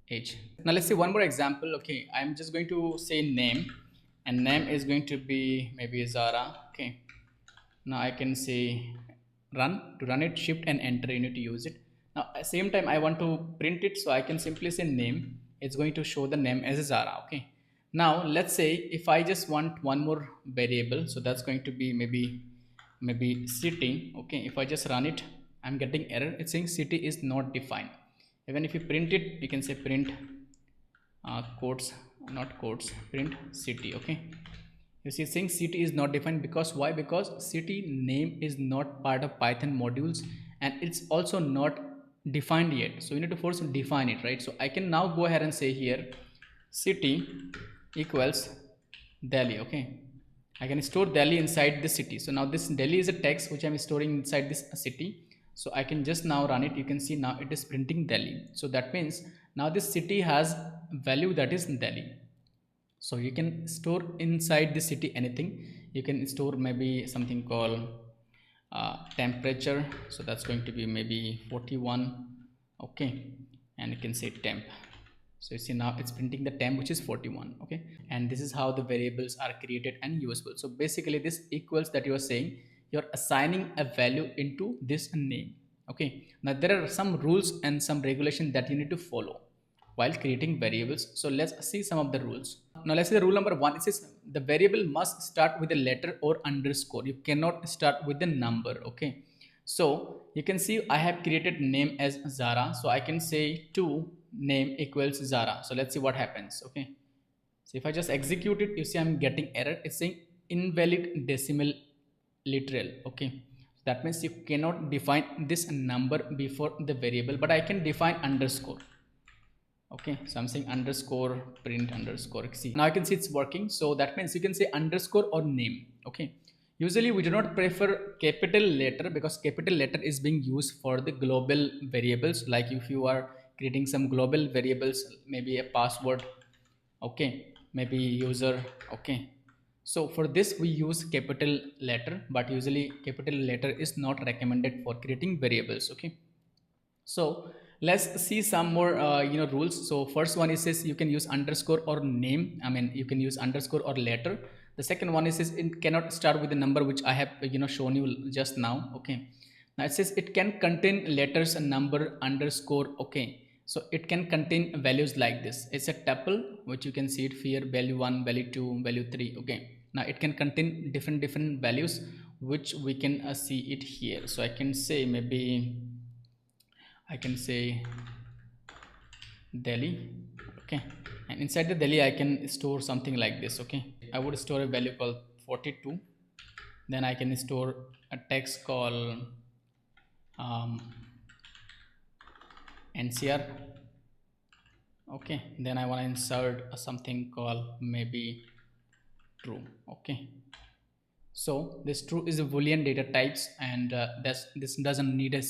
age. Now let's see one more example. Okay, I'm just going to say name, and name is going to be maybe Zara. Okay, now I can say run. To run it, shift and enter, you need to use it. Now at the same time I want to print it, so I can simply say name. It's going to show the name as Zara. Okay, now let's say if I just want one more variable, so that's going to be maybe city. Okay, if I just run it, I'm getting error. It's saying city is not defined. Even if you print it, you can say print quotes, not quotes, print city. Okay, you see saying city is not defined because why? Because city name is not part of Python modules, and it's also not defined yet. So you need to first define it, right? So I can now go ahead and say here city equals Delhi. Okay, I can store Delhi inside the city. So now this Delhi is a text which I'm storing inside this city. So I can just now run it. You can see now it is printing Delhi. So that means now this city has value that is Delhi. So you can store inside the city anything. You can store maybe something called temperature. So that's going to be maybe 41. Okay, and you can say temp. So you see now it's printing the temp, which is 41. Okay, and this is how the variables are created and useful. So basically this equals that you are saying you're assigning a value into this name. Okay, now there are some rules and some regulation that you need to follow while creating variables. So let's see some of the rules. Now let's say the rule number one, it says the variable must start with a letter or underscore. You cannot start with the number. Okay, so you can see I have created name as Zara. So I can say to name equals Zara. So let's see what happens. Okay, so if I just execute it, you see I'm getting error. It's saying invalid decimal literal. Okay, so that means you cannot define this number before the variable, but I can define underscore. Okay, so I'm saying underscore print underscore. See, now I can see it's working. So that means you can say underscore or name. Okay, usually we do not prefer capital letter because capital letter is being used for the global variables, like if you are creating some global variables, maybe a password, okay, maybe user. Okay, so for this we use capital letter, but usually capital letter is not recommended for creating variables. Okay, so let's see some more rules. So first one is says you can use underscore or name. I mean you can use underscore or letter. The second one is says it cannot start with the number, which I have shown you just now. Okay, now it says it can contain letters and number underscore. Okay, so it can contain values like this. It's a tuple, which you can see it here, value 1, value 2, value 3. Okay, now it can contain different values, which we can see it here. So I can say maybe I can say Delhi. Okay, and inside the Delhi I can store something like this. Okay, I would store a value called 42. Then I can store a text called NCR. Okay, then I want to insert something called maybe true. Okay, so this true is a boolean data types, and this doesn't need a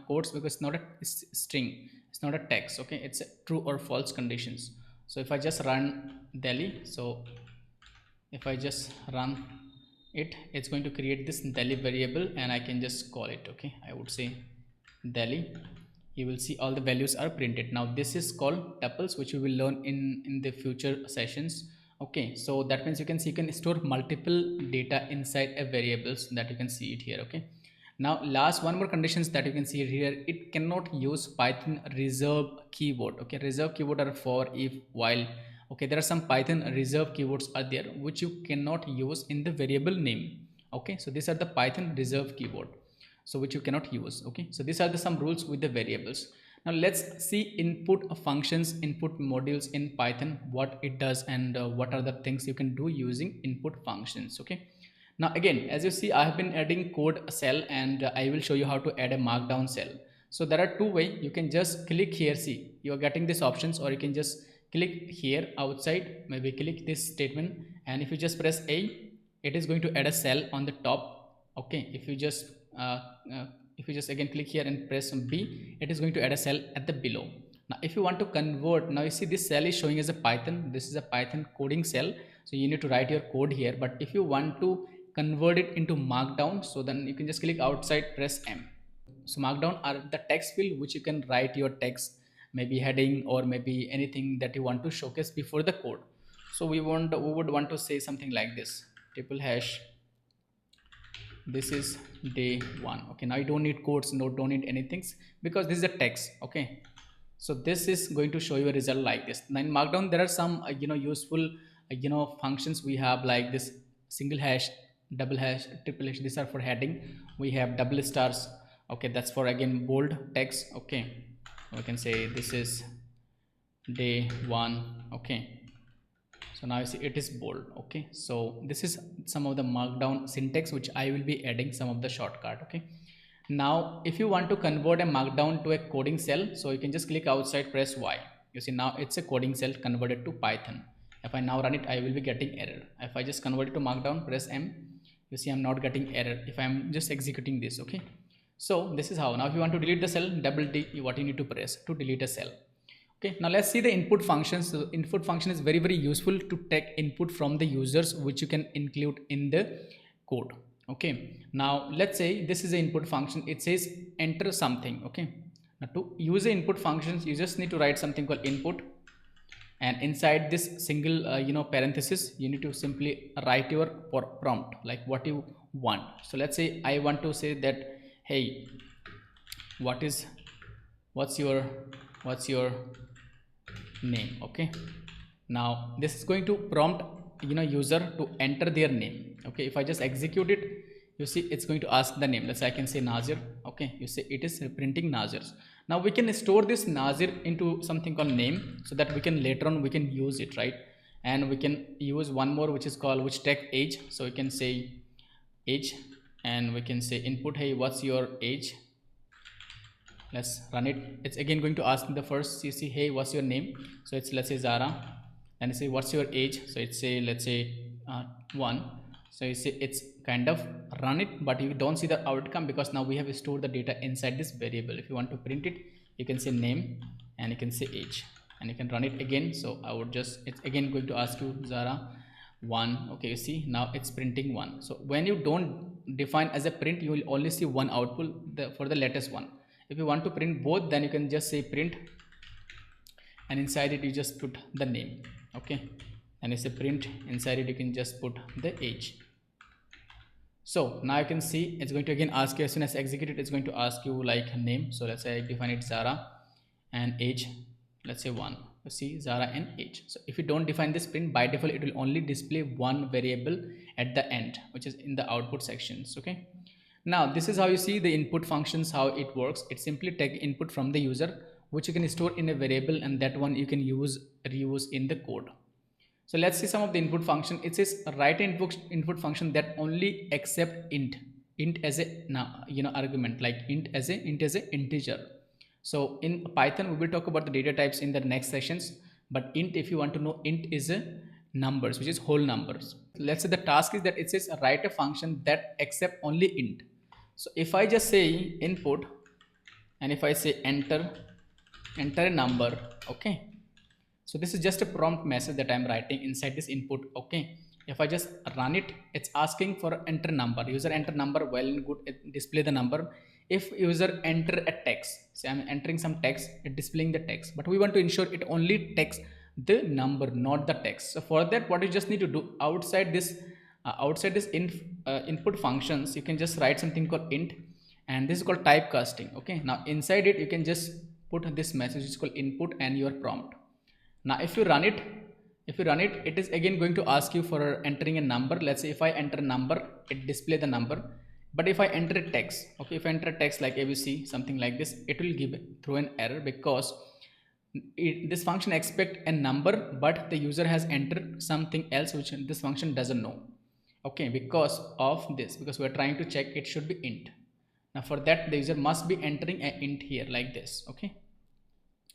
quotes because it's not a string, it's not a text. Okay, it's a true or false conditions. So if I just run Delhi, so if I just run it, it's going to create this Delhi variable, and I can just call it. Okay, I would say Delhi. You will see all the values are printed. Now this is called tuples, which we will learn in the future sessions. Okay, so that means you can see you can store multiple data inside a variables, that you can see it here. Okay, now last one more conditions that you can see here, it cannot use Python reserve keyword. Okay, reserve keyword are for if, while. Okay, there are some Python reserve keywords are there which you cannot use in the variable name. Okay, so these are the Python reserve keyword, so which you cannot use. Okay, so these are the some rules with the variables. Now let's see input functions, input modules in Python, what it does, and what are the things you can do using input functions. Okay, now again, as you see, I have been adding code cell, and I will show you how to add a markdown cell. So there are two ways. You can just click here, see you are getting these options, or you can just click here outside, maybe click this statement, and if you just press A, it is going to add a cell on the top. Okay, uh, if you just again click here and press B, it is going to add a cell at the below. Now if you want to convert, now you see this cell is showing as a Python, this is a Python coding cell, so you need to write your code here. But if you want to convert it into markdown, so then you can just click outside, press M. So markdown are the text field which you can write your text, maybe heading or maybe anything that you want to showcase before the code. So we would want to say something like this, triple hash, this is day 1. Okay, now you don't need quotes, no, don't need anything, because this is a text. Okay, so this is going to show you a result like this. Now in markdown there are some useful functions we have, like this single hash, double hash, triple hash. These are for heading. We have double stars. Okay, that's for again bold text. Okay, we can say this is day 1. Okay, so now you see it is bold. Okay, so this is some of the markdown syntax which I will be adding some of the shortcut. Okay, now if you want to convert a markdown to a coding cell, so you can just click outside, press Y. You see now it's a coding cell converted to Python. If I now run it, I will be getting error. If I just convert it to markdown, press M, you see I'm not getting error if I'm just executing this. Okay, so this is how. Now if you want to delete the cell, double D, what you need to press to delete a cell. Okay, now let's see the input functions. So input function is very useful to take input from the users, which you can include in the code. Okay, now let's say this is the input function. It says enter something. Okay, now to use the input functions, you just need to write something called input. and inside this single parenthesis you need to simply write your prompt like what you want. So let's say I want to say that, hey, what is what's your name. Okay, now this is going to prompt user to enter their name. Okay, if I just execute it, you see it's going to ask the name. Let's say I can say Nazir. Okay, you see it is printing Nazir. Now we can store this Nazir into something called name, so that we can later on we can use it, right? And we can use one more which is called which take age. So we can say age, and we can say input, hey, what's your age? Let's run it. It's again going to ask the first, you see, hey, what's your name? So it's, let's say, Zara. And you say what's your age? So it's say, let's say, 1. So you see it's kind of run it, but you don't see the outcome because now we have stored the data inside this variable. If you want to print it, you can say name and you can say age, and you can run it again. So I would just, it's again going to ask you Zara 1. Okay, you see now it's printing 1. So when you don't define as a print, you will only see one output for the latest one. If you want to print both, then you can just say print, and inside it you just put the name. Okay, and it's a print, inside it you can just put the age. So now you can see it's going to again ask you, as soon as execute it, it's going to ask you like name. So let's say I define it Zara, and age, let's say 1. You see Zara and age. So if you don't define this print, by default it will only display one variable at the end, which is in the output sections. Okay, now this is how you see the input functions, how it works. It simply take input from the user, which you can store in a variable, and that one you can reuse in the code. So let's see some of the input function. It says write an input function that only accept int as a argument, like int as a integer. So in Python we will talk about the data types in the next sessions, but int, if you want to know, int is a numbers, which is whole numbers. Let's say the task is that it says write a function that accept only int. So if I just say input, and if I say enter a number, okay, so this is just a prompt message that I'm writing inside this input. Okay, if I just run it, it's asking for enter number, user enter number. Well and good, it display the number. If user enter a text, say I'm entering some text, it displaying the text, but we want to ensure it only takes the number, not the text. So for that, what you just need to do, outside this input functions, you can just write something called int, and this is called typecasting. Okay, now inside it you can just put this message, which is called input and your prompt. Now if you run it, it is again going to ask you for entering a number. Let's say if I enter a number, it display the number. But if I enter a text, okay, if I enter a text like ABC, something like this, it will give through an error, because this function expect a number, but the user has entered something else which this function doesn't know. Okay, because of this, because we're trying to check it should be int. Now for that, the user must be entering an int here like this. Okay,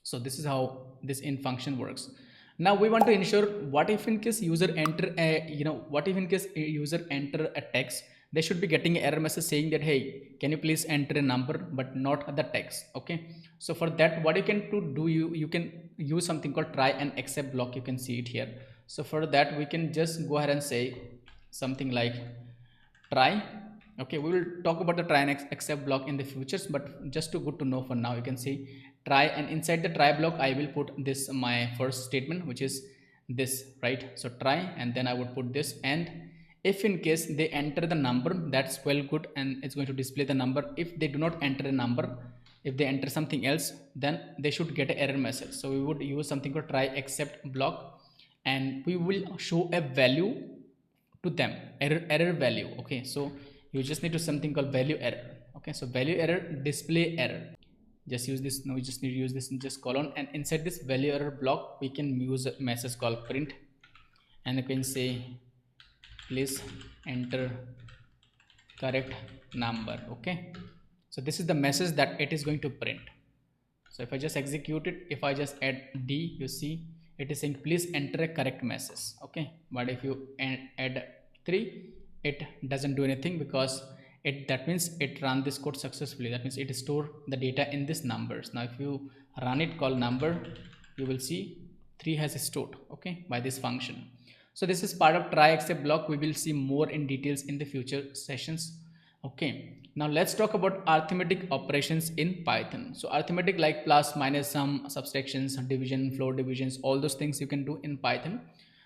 so this is how this int function works. Now we want to ensure, what if in case user enter a what if in case a user enter a text, they should be getting an error message saying that, hey, can you please enter a number, but not the text. Okay, so for that, what you can do, you can use something called try and except block. You can see it here. So for that, we can just go ahead and say something like try. Okay, we will talk about the try and except block in the futures, but just too good to know for now. You can see try, and inside the try block I will put this, my first statement, which is this, right? So try, and then I would put this, and if in case they enter the number, that's well good, and it's going to display the number. If they do not enter a number, if they enter something else, then they should get an error message. So we would use something called try except block, and we will show a value to them, error value. Okay, so you just need to something called value error. Okay, so value error, display error, just use this. Now we just need to use this in just colon, and inside this value error block we can use a message called print, and you can say please enter correct number. Okay, so this is the message that it is going to print. So if I just execute it, if I just add D, you see it is saying please enter a correct message. Okay, but if you add 3, it doesn't do anything, because that means it ran this code successfully. That means it store the data in this numbers. Now if you run it call number, you will see 3 has stored, okay, by this function. So this is part of try except block. We will see more in details in the future sessions. Okay, now let's talk about arithmetic operations in Python. So arithmetic like plus, minus, sum, subtractions, division, floor divisions, all those things you can do in Python.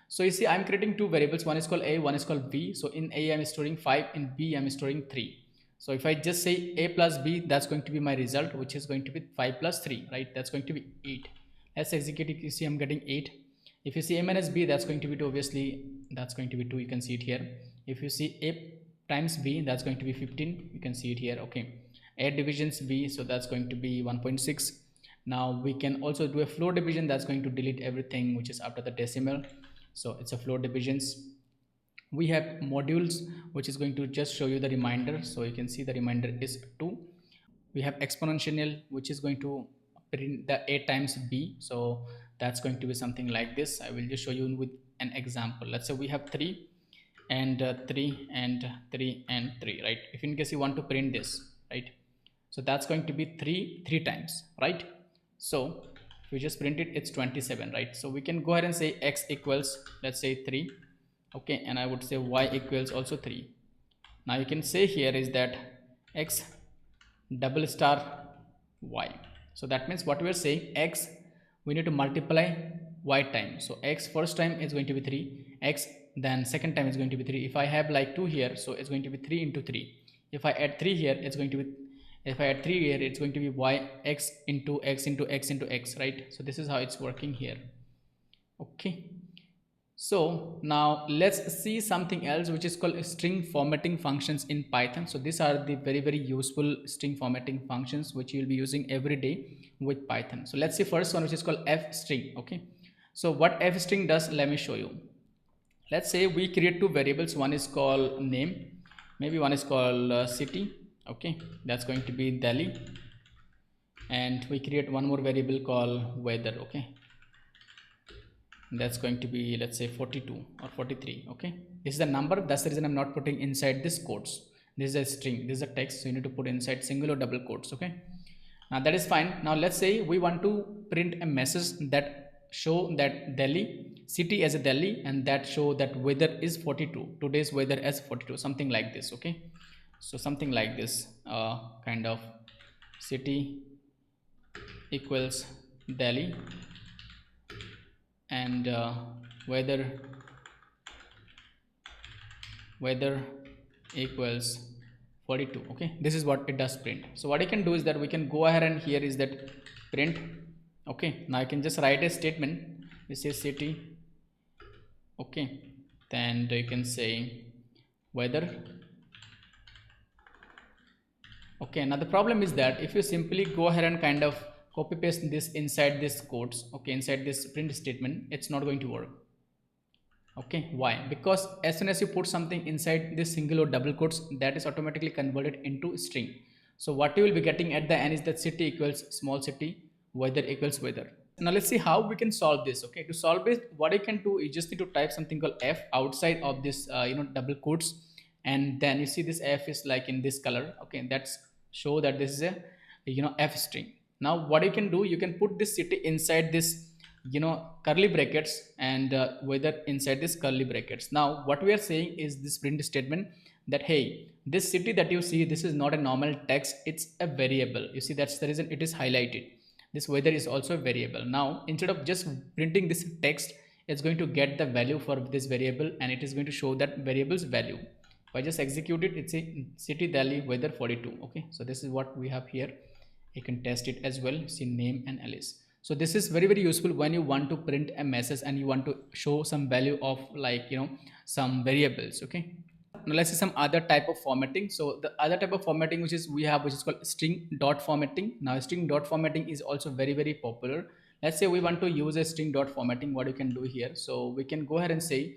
So you see, I'm creating two variables. One is called A, one is called B. So in A, I'm storing 5. In B, I'm storing 3. So if I just say A plus B, that's going to be my result, which is going to be 5 plus 3, right? That's going to be 8. Let's execute it. You see, I'm getting 8. If you see A minus B, that's going to be 2. Obviously, that's going to be 2. You can see it here. If you see A times B, that's going to be 15. You can see it here. Okay, 8 divisions B, so that's going to be 1.6. Now we can also do a floor division. That's going to delete everything which is after the decimal. So it's a floor divisions. We have modules, which is going to just show you the remainder. So you can see the remainder is 2. We have exponential, which is going to print the A times B. So that's going to be something like this. I will just show you with an example. Let's say we have 3 and 3 and 3 and 3, right? If in case you want to print this, right, so that's going to be 3 times, right? So if we just print it, it's 27, right? So we can go ahead and say x equals, let's say 3. Okay, and I would say y equals also 3. Now you can say here is that x double star y. So that means what we are saying, x we need to multiply y time. So x first time is going to be 3, x then second time is going to be 3. If I have like 2 here, so it's going to be 3 into 3. If I add 3 here, it's going to be, if I add 3 here, it's going to be y x into x into x into x, right? So this is how it's working here. Okay, so now let's see something else, which is called string formatting functions in Python. So these are the very useful string formatting functions which you'll be using every day with Python. So let's see first one, which is called f string. Okay, so what f string does, let me show you. Let's say we create two variables. One is called name, maybe one is called city. Okay, that's going to be Delhi, and we create one more variable called weather. Okay, that's going to be, let's say 42 or 43. Okay, this is the number. That's the reason I'm not putting inside this quotes. This is a string, this is a text, so you need to put inside single or double quotes. Okay, now that is fine. Now let's say we want to print a message that show that Delhi city as a Delhi, and that show that weather is 42, today's weather as 42, something like this. Okay, so something like this, kind of city equals Delhi and weather equals 42. Okay, this is what it does print. So what I can do is that we can go ahead and here is that print. Okay, now I can just write a statement. This is city. Okay, then you can say weather. Okay, now the problem is that if you simply go ahead and kind of copy paste this inside this quotes, okay, inside this print statement, it's not going to work. Okay, why? Because as soon as you put something inside this single or double quotes, that is automatically converted into string. So what you will be getting at the end is that city equals small city, weather equals weather. Now let's see how we can solve this. Okay, to solve it, what you can do, you just need to type something called f outside of this double quotes, and then you see this f is like in this color. Okay, that's show that this is a f string. Now what you can do, you can put this city inside this curly brackets, and weather inside this curly brackets. Now what we are saying is this print statement that hey, this city that you see, this is not a normal text, it's a variable. You see, that's the reason it is highlighted. This weather is also a variable. Now instead of just printing this text, it's going to get the value for this variable, and it is going to show that variable's value. If I just execute it, it's a city Delhi weather 42. Okay, so this is what we have here. You can test it as well. See name and Alice. So this is very useful when you want to print a message and you want to show some value of like some variables. Okay, now let's see some other type of formatting. So the other type of formatting which is called string dot formatting. Now string dot formatting is also very popular. Let's say we want to use a string dot formatting. What you can do here, so we can go ahead and say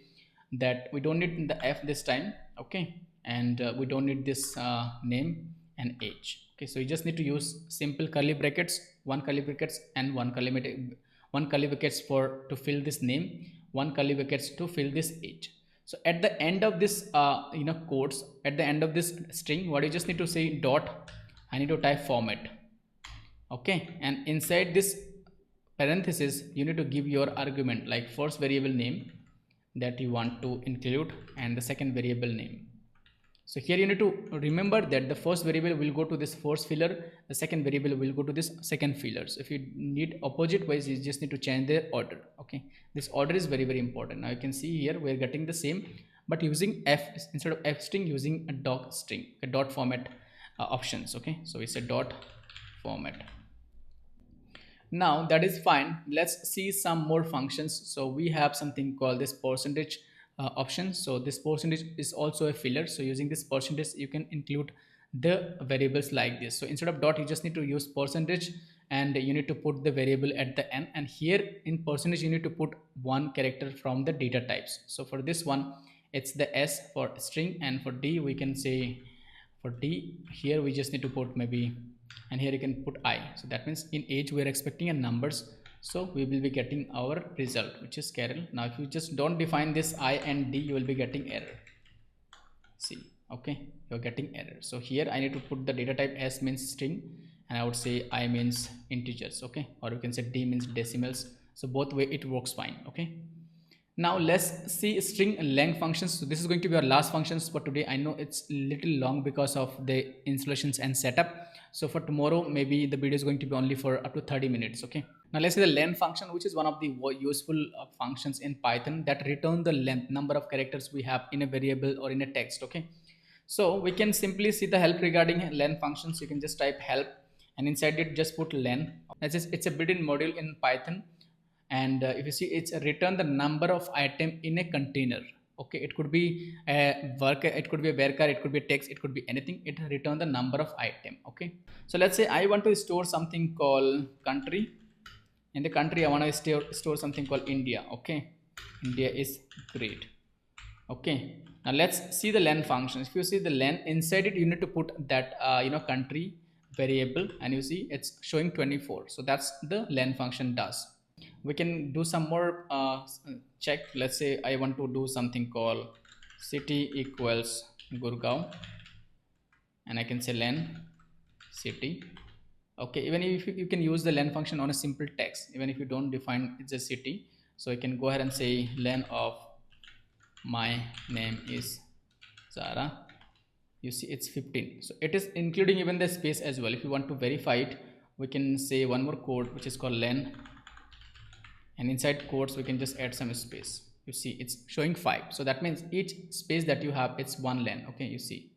that we don't need the f this time. Okay, and we don't need this name and age. Okay, so you just need to use simple curly brackets, one curly brackets and one curly brackets for to fill this name, one curly brackets to fill this age. So at the end of this quotes, at the end of this string, what you just need to say dot, I need to type format. Okay, and inside this parenthesis you need to give your argument, like first variable name that you want to include and the second variable name. So here you need to remember that the first variable will go to this first filler, the second variable will go to this second filler. So if you need opposite ways, you just need to change their order. Okay, this order is very, very important. Now you can see here we're getting the same, but using f instead of f string, using a dot string, a dot format options. Okay, so we say dot format. Now that is fine. Let's see some more functions. So we have something called this percentage option. So this percentage is also a filler. So using this percentage, you can include the variables like this. So instead of dot, you just need to use percentage, and you need to put the variable at the end. And here in percentage, you need to put one character from the data types. So for this one, it's the S for string, and for D we can say, for D here we just need to put maybe, and here you can put I. So that means in age we are expecting a numbers, so we will be getting our result, which is Carol. Now if you just don't define this I and D, you will be getting error. See, okay, you're getting error. So here I need to put the data type. S means string, and I would say I means integers. Okay, or you can say D means decimals. So both way it works fine. Okay, now let's see string length functions. So this is going to be our last functions for today. I know it's little long because of the installations and setup. So for tomorrow, maybe the video is going to be only for up to 30 minutes. Okay, now let's see the length function, which is one of the useful functions in Python that return the length, number of characters we have in a variable or in a text. Okay, so we can simply see the help regarding length functions. You can just type help, and inside it just put len. It's a built-in module in Python, and if you see, it's a return the number of item in a container. Okay, it could be a worker, it could be a varchar, it could be a text, it could be anything. It return the number of item. Okay, so let's say I want to store something called country. In the country I want to store something called India. Okay, India is great. Okay, now let's see the len function. If you see the len, inside it you need to put that country variable, and you see it's showing 24. So that's the len function does. We can do some more check. Let's say I want to do something called city equals Gurgaon, and I can say len city. Okay, even if you can use the len function on a simple text, even if you don't define it's a city. So you can go ahead and say len of my name is Zara. You see it's 15. So it is including even the space as well. If you want to verify it, we can say one more code which is called len, and inside quotes we can just add some space. You see it's showing 5. So that means each space that you have, it's one len. Okay, you see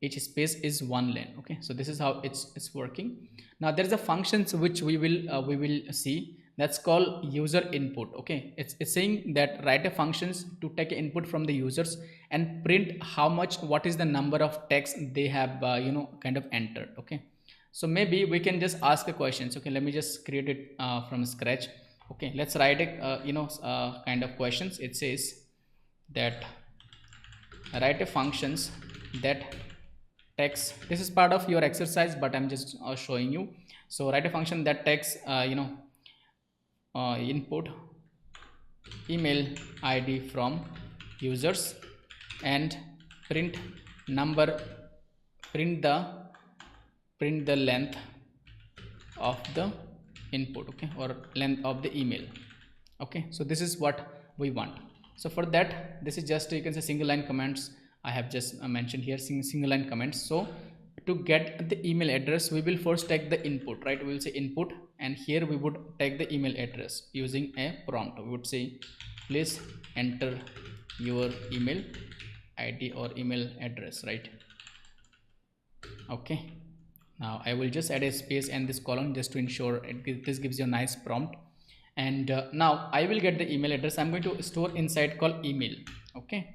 each space is one len. Okay, so this is how it's working. Now there is a functions which we will see, that's called user input. Okay, it's saying that write a functions to take input from the users and print how much, what is the number of text they have kind of entered. Okay, so maybe we can just ask a question. Okay, let me just create it from scratch. Okay, let's write a kind of questions. It says that write a functions that takes, this is part of your exercise but I'm just showing you. So write a function that takes input email ID from users and print the length of the input. Okay, or length of the email. Okay, so this is what we want. So for that, this is just, you can say, single line comments. I have just mentioned here single line comments. So to get the email address, we will first take the input, right? We will say input, and here we would take the email address using a prompt. We would say please enter your email ID or email address, right? Okay, now I will just add a space and this column just to ensure this gives you a nice prompt. And now I will get the email address. I'm going to store inside called email. Okay,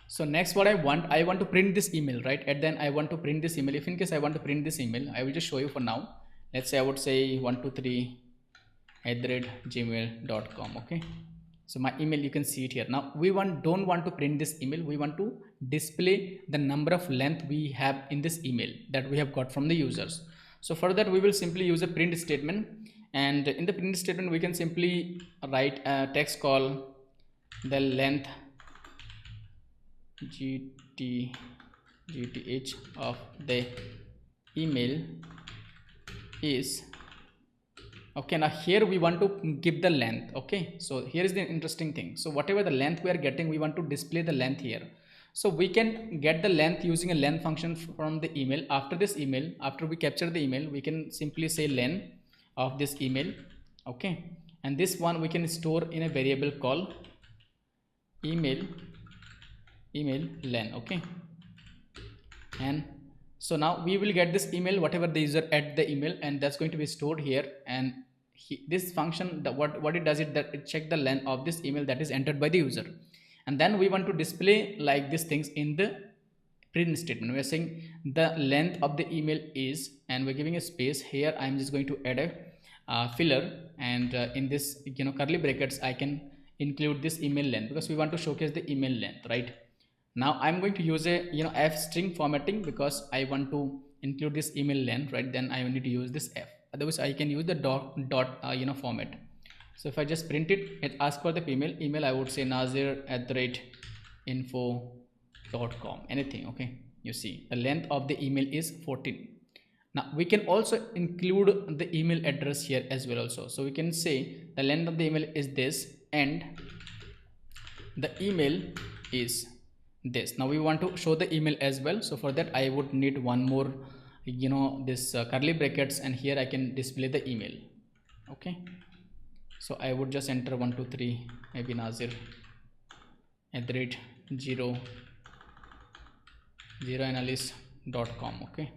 so next what I want to print this email, right? And then I want to print this email. If in case I want to print this email, I will just show you for now. Let's say I would say 123@gmail.com. Okay, so my email, you can see it here. Now we don't want to print this email. We want to display the number of length we have in this email that we have got from the users. So for that we will simply use a print statement, and in the print statement we can simply write a text called the length gth of the email is. Okay, now here we want to give the length. Okay, so here is the interesting thing. So whatever the length we are getting, we want to display the length here. So we can get the length using a len function from the email. After this email, after we capture the email, we can simply say len of this email. Okay, and this one we can store in a variable called email len. Okay, and so now we will get this email whatever the user add the email, and that's going to be stored here. And this function, what it does, it that it check the length of this email that is entered by the user, and then we want to display like these things in the print statement. We are saying the length of the email is, and we're giving a space here. I'm just going to add a filler, and in this curly brackets I can include this email length because we want to showcase the email length, right? Now I'm going to use a f string formatting because I want to include this email length, right? Then I need to use this f, otherwise I can use the dot format. So if I just print it asks for the email, I would say nazir@info.com, anything. Okay, you see the length of the email is 14. Now we can also include the email address here as well also. So we can say the length of the email is this and the email is this. Now we want to show the email as well, so for that I would need one more this curly brackets, and here I can display the email. Okay, so I would just enter 1 2 3 maybe nazir @0 analyst.com. okay,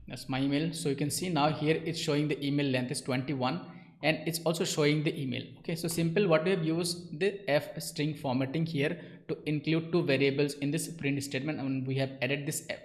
that's my email. So you can see now here it's showing the email length is 21, and it's also showing the email. Okay, so simple, what we have used the f string formatting here to include two variables in this print statement, and we have added this f.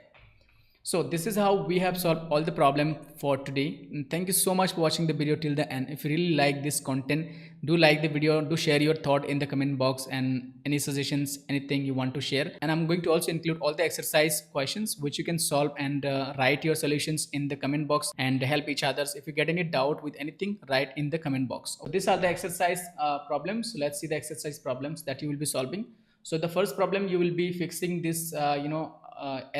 So this is how we have solved all the problem for today, and thank you so much for watching the video till the end. If you really like this content, do like the video, do share your thought in the comment box, and any suggestions, anything you want to share. And I'm going to also include all the exercise questions which you can solve, and write your solutions in the comment box and help each others. If you get any doubt with anything, write in the comment box. So these are the exercise problems. So let's see the exercise problems that you will be solving. So the first problem, you will be fixing this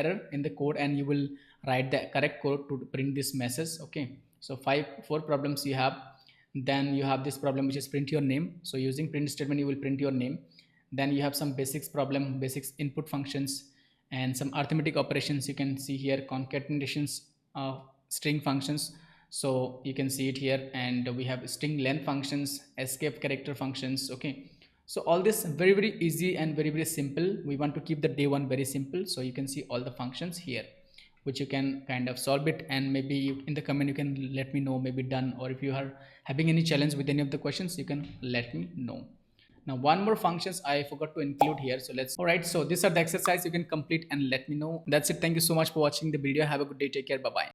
error in the code, and you will write the correct code to print this message. Okay, so four problems you have. Then you have this problem which is print your name. So using print statement you will print your name. Then you have some basics problem, basics input functions, and some arithmetic operations. You can see here concatenations of string functions, so you can see it here. And we have string length functions, escape character functions. Okay, so all this very easy and very simple. We want to keep the day one very simple, so you can see all the functions here which you can kind of solve it. And maybe in the comment you can let me know, maybe done, or if you are having any challenge with any of the questions, you can let me know. Now one more functions I forgot to include here, so let's. All right, so these are the exercise you can complete and let me know. That's it. Thank you so much for watching the video. Have a good day. Take care. Bye bye.